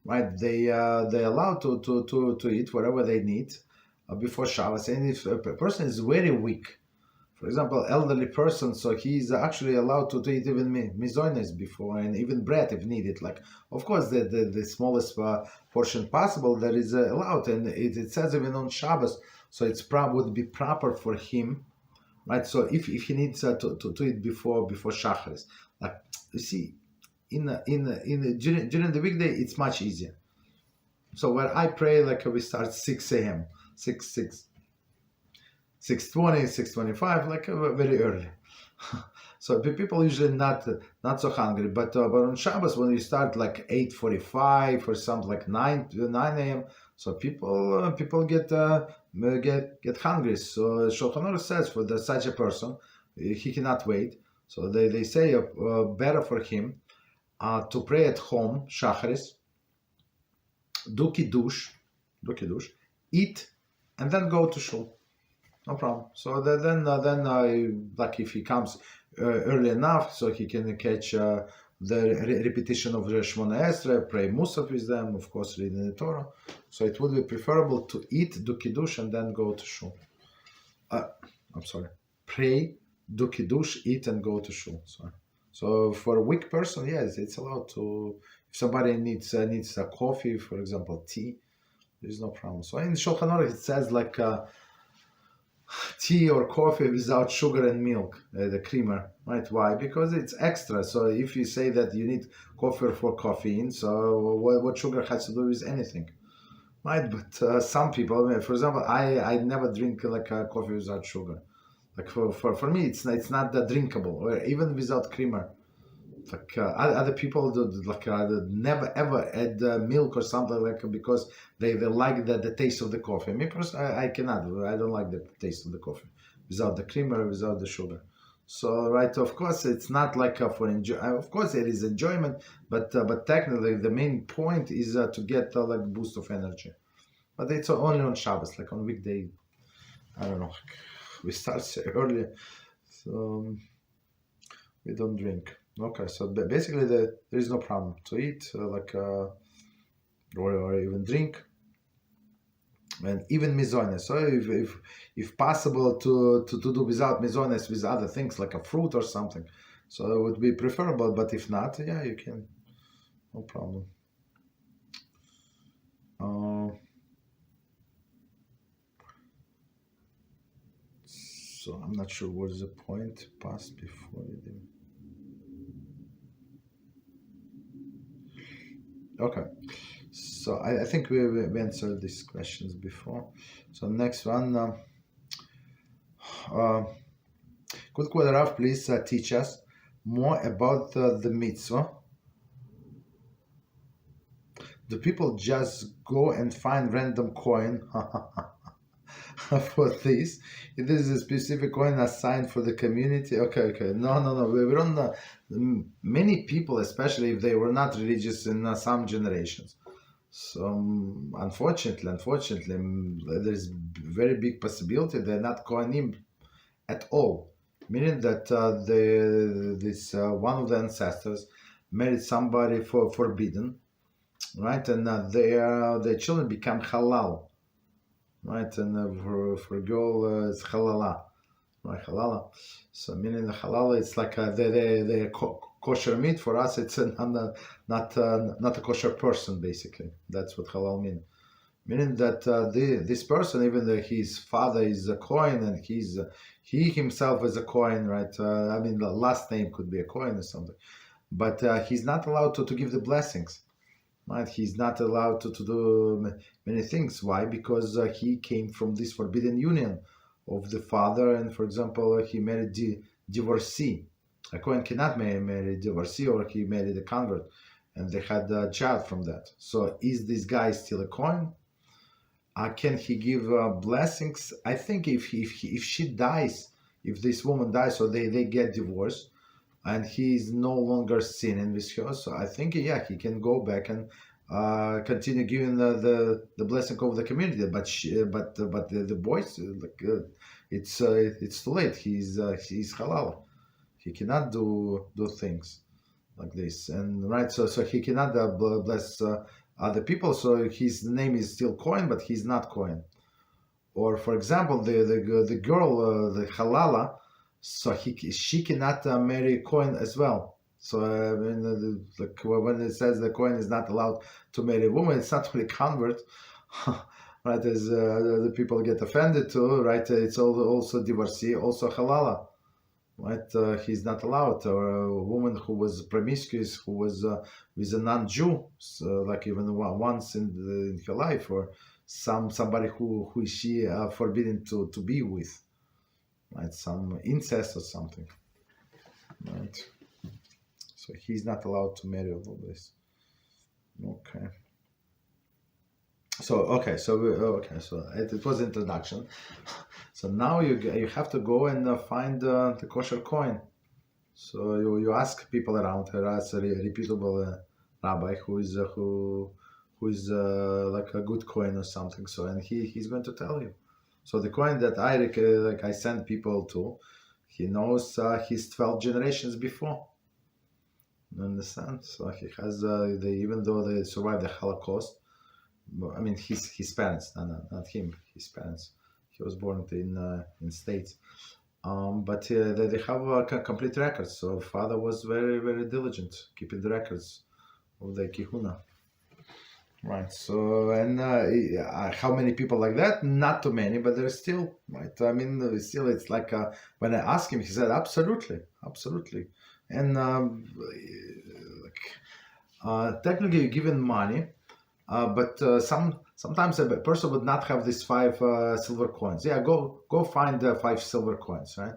right, they allowed to eat whatever they need before Shabbos. And if a person is very weak, for example, elderly person, so he's actually allowed to eat even mizoines before, and even bread if needed. Like, of course, the smallest portion possible that is allowed, and it says even on Shabbos, so it's would be proper for him, right? So if he needs to eat before shacharis, like, you see, during the weekday it's much easier. So where I pray, like, we start 6 a.m., 6:20, 6:25, like very early. So people usually not so hungry, but on Shabbos when you start like 8:45 or something, like 9 a.m., so people get hungry. So Shulchan Aruch says for such a person, he cannot wait. So they say better for him to pray at home, shacharis, do kiddush, eat, and then go to shul. No problem. So then like if he comes early enough, so he can catch the repetition of the Shmona Esrei, pray Musaf with them, of course, reading the Torah. So it would be preferable to eat, do kiddush, and then go to shul. I'm sorry. Pray, do kiddush, eat, and go to shul. Sorry. So for a weak person, yes, it's allowed to. If somebody needs a coffee, for example, tea, there's no problem. So in Shulchan Aruch it says like tea or coffee without sugar and milk, the creamer, right? Why? Because it's extra. So if you say that you need coffee for caffeine, so what sugar has to do with anything, right? But some people, I mean, for example, I never drink like coffee without sugar. Like for me, it's not that drinkable, or even without creamer. Like other people do, like never ever add milk or something, like, because they like the taste of the coffee. Me personally, I cannot. I don't like the taste of the coffee without the creamer, without the sugar. So right, of course, it's not like for enjoy. Of course, it is enjoyment, but technically the main point is to get like boost of energy. But it's only on Shabbos, like on weekday. I don't know. We start early, so we don't drink. Okay, so basically there is no problem to eat or even drink, and even mizones. So if possible to do without mizones, with other things like a fruit or something, so it would be preferable. But if not, yeah, you can, no problem. So I'm not sure what is the point passed before you did. Okay, so I think we answered these questions before. So next one, could Rav please teach us more about the mitzvah? Do people just go and find random coin for this? It is a specific coin assigned for the community. Okay. No. We don't. Many people, especially if they were not religious in some generations. So unfortunately, there is very big possibility they're not kohanim at all. Meaning that one of the ancestors married somebody forbidden, right? And their children become halal. Right, and for a girl, it's halala, right? Halala. So meaning the halala, it's like the kosher meat. For us, it's not a kosher person. Basically, that's what halal means. Meaning that this person, even though his father is a Kohen and he himself is a Kohen, right? I mean, the last name could be a Kohen or something, but he's not allowed to give the blessings. Right? He's not allowed to do many things. Why? Because he came from this forbidden union of the father, and for example, he married divorcee. A Kohen cannot marry a divorcee, or he married a convert, and they had a child from that. So is this guy still a Kohen? Can he give blessings? I think if she dies, if this woman dies, so they get divorced, and he is no longer sinning with her, so I think he can go back and continue giving the blessing of the community. But the boys, it's too late. He's halal. He cannot do things like this, and right. So he cannot bless other people. So his name is still Kohen, but he's not Kohen. Or for example, the girl, the halala. So she cannot marry a Kohen as well. So when it says the Kohen is not allowed to marry a woman, it's not really convert, right? As the people get offended to, right? It's also divorcee, also halala, right? He's not allowed. Or a woman who was promiscuous, who was with a non-Jew, so like even once in her life, or somebody who is she forbidden to be with, right? Some incest or something, right? So he's not allowed to marry all of this. Okay. So it was introduction. So now you have to go and find the kosher coin. So you ask people around her, ask a reputable rabbi who is like a good coin or something. So and he's going to tell you. So the coin that I send people to, he knows his 12 generations before. You understand? So he has even though they survived the Holocaust. I mean, his parents, not him, his parents. He was born in States, but they have complete records. So father was very, very diligent keeping the records of the Kihuna. Right. So and how many people like that? Not too many, but there's still, right. I mean, still, it's like when I asked him, he said, absolutely, and technically you're given money. But sometimes a person would not have these 5 silver coins. Yeah, go find 5 silver coins, right?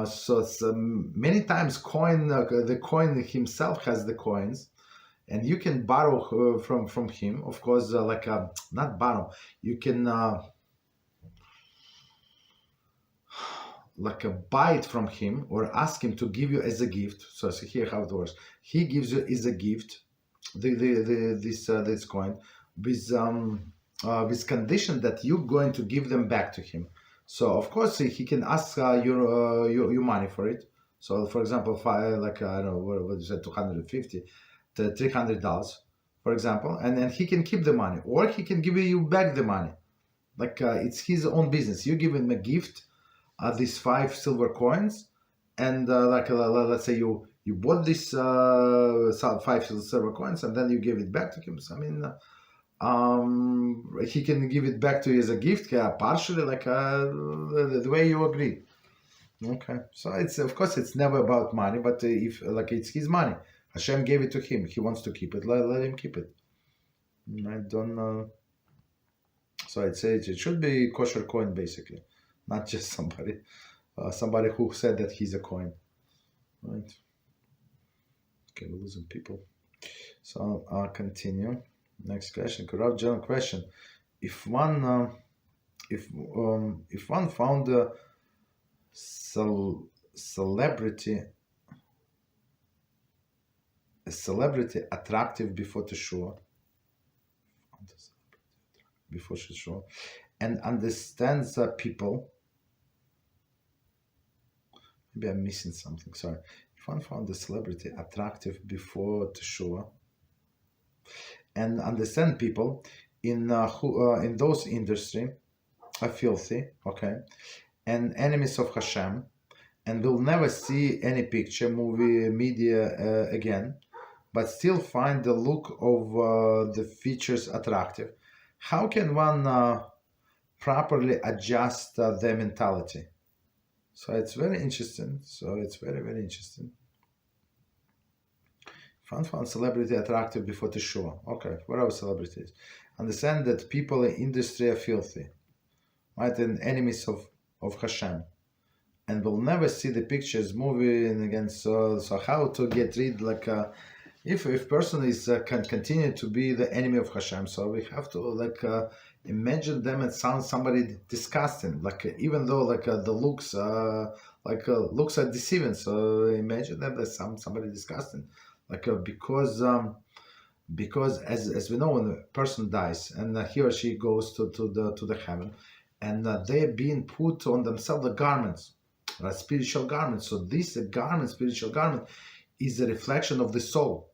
So it's, many times the coin himself has the coins, and you can borrow from him. Of course, not borrow. You can buy it from him or ask him to give you as a gift. So here how it works. He gives you as a gift this coin with condition that you're going to give them back to him. So of course he can ask your money for it. So for example, I don't know what you said, $250 to $300, for example, and then he can keep the money, or he can give you back the money. It's his own business. You give him a gift, these 5 silver coins, and let's say you bought this 5 silver coins, and then you give it back to him. So, I mean, he can give it back to you as a gift, partially, the way you agree. Okay, so it's of course it's never about money, but if it's his money, Hashem gave it to him. He wants to keep it. Let him keep it. I don't. So I'd say it should be kosher coin, basically, not just somebody who said that he's a coin, right? Okay, we're losing people. So I'll continue. Next question. Corrupt general question. If one found a celebrity attractive before Teshuvah, and understands people, maybe I'm missing something. Sorry. If one found a celebrity attractive before Teshuvah and understand people in those industry are filthy, okay, and enemies of Hashem, and will never see any picture, movie, media again, but still find the look of the features attractive, how can one properly adjust their mentality? So it's very interesting. So it's very, very interesting. Found celebrity attractive before Teshuvah. Okay, what are celebrities? Understand that people in industry are filthy, right, and enemies of Hashem, and will never see the pictures, movie, and again. So how to get rid, if person is can continue to be the enemy of Hashem, so we have to imagine them and sound somebody disgusting, even though the looks looks are deceiving. So imagine them as somebody disgusting, because as we know, when a person dies and he or she goes to the heaven, and they're being put on themselves the garments, spiritual garments. So this spiritual garment, is a reflection of the soul,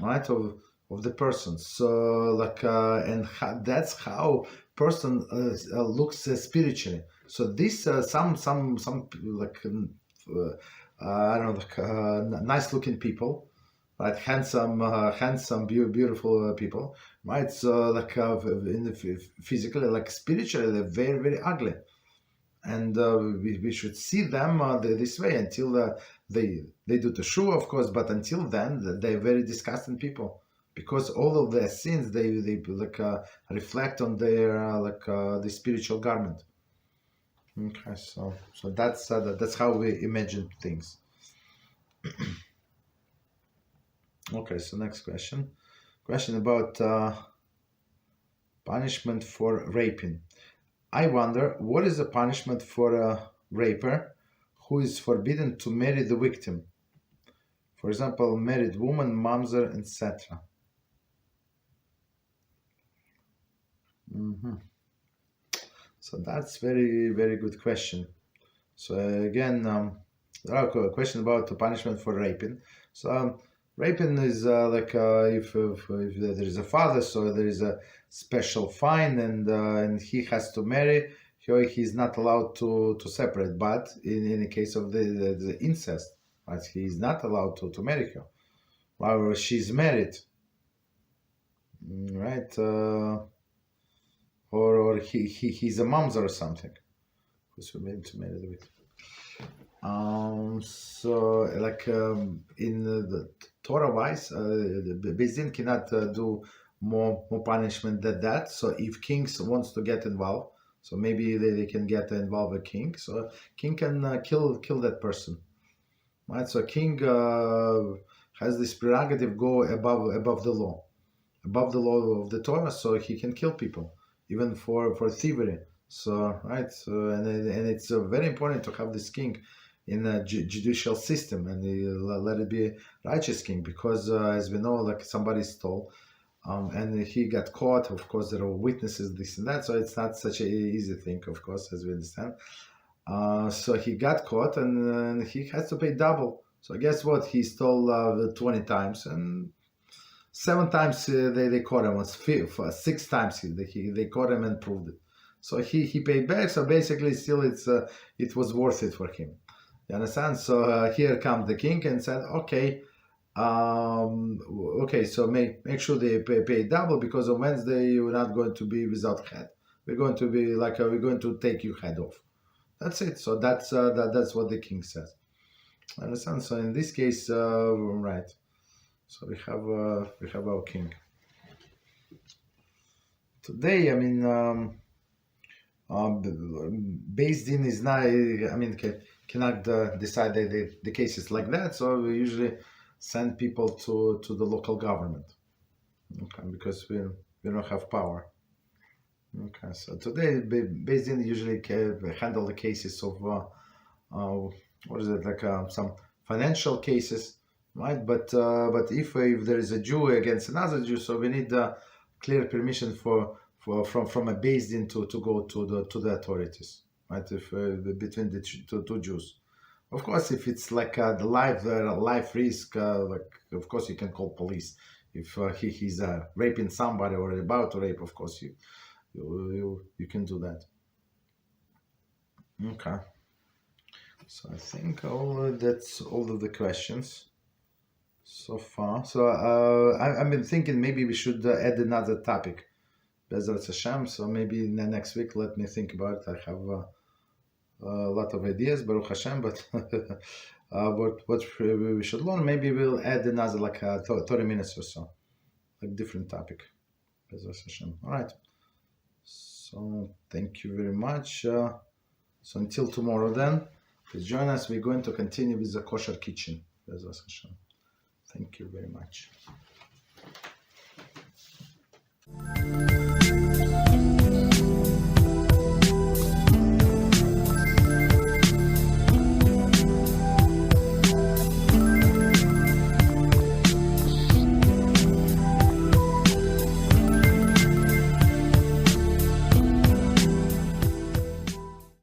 right, of the person. So that's how person looks spiritually. So this some like I don't know, like nice looking people, right? Handsome, beautiful people, right? So like in the physically, like spiritually, they're very, very ugly, and we should see them this way until they do the show, of course, but until then they're very disgusting people, because all of their sins they like reflect on their the spiritual garment. Okay, so that's how we imagine things. Okay, so next question about punishment for raping. I wonder, what is the punishment for a raper who is forbidden to marry the victim? For example, married woman, mamzer, etc. So that's very, very good question. So again, there are a question about the punishment for raping. So raping is if there is a father, so there is a special fine, and he has to marry. He's not allowed to separate. But in the case of the incest, right, he is not allowed to marry her. However, she's married, right? Or he's a mamzer or something. Who's forbidden to marry the victim. So in the Torah wise, the Bezdin cannot do more punishment than that. So if kings wants to get involved, so maybe they can get involved a king. So king can kill that person, right? So king has this prerogative, go above the law of the Torah, so he can kill people even for thievery. So right, and it's very important to have this king in a judicial system, and let it be a righteous king, because as we know, like somebody stole, and he got caught. Of course, there are witnesses, this and that, so it's not such an easy thing, of course, as we understand. So he got caught, and he has to pay double. So guess what? He stole 20 times, and 7 times they caught him. Was 6 times they caught him and proved it. So he paid back. So basically, still it was worth it for him. You understand? So here comes the king and said, okay, so make sure they pay double, because on Wednesday you're not going to be without head. We're going to be like we're going to take your head off. That's it. So that's what the king says. Understand? So in this case, right. So we have our king. Today, I mean, Bezdin is not. I mean, cannot decide the cases like that. So we usually send people to the local government, okay, because we don't have power. Okay, so today Bezdin usually handle the cases of what is it, like some financial cases. Right, but if there is a Jew against another Jew, so we need clear permission from a Bezdin to go to the authorities, right? If between the two Jews, of course, if it's like the life risk, like of course you can call police. If he's raping somebody or about to rape, of course you can do that. Okay, so I think that's all of the questions so far. So I've been thinking maybe we should add another topic, Beezrat Hashem. So maybe in the next week, let me think about it. I have a lot of ideas, Baruch Hashem, but what we should learn, maybe we'll add another like 30 minutes or so, like different topic. Beezrat Hashem. All right. So thank you very much. So until tomorrow then, please join us. We're going to continue with the kosher kitchen. Beezrat Hashem. Thank you very much.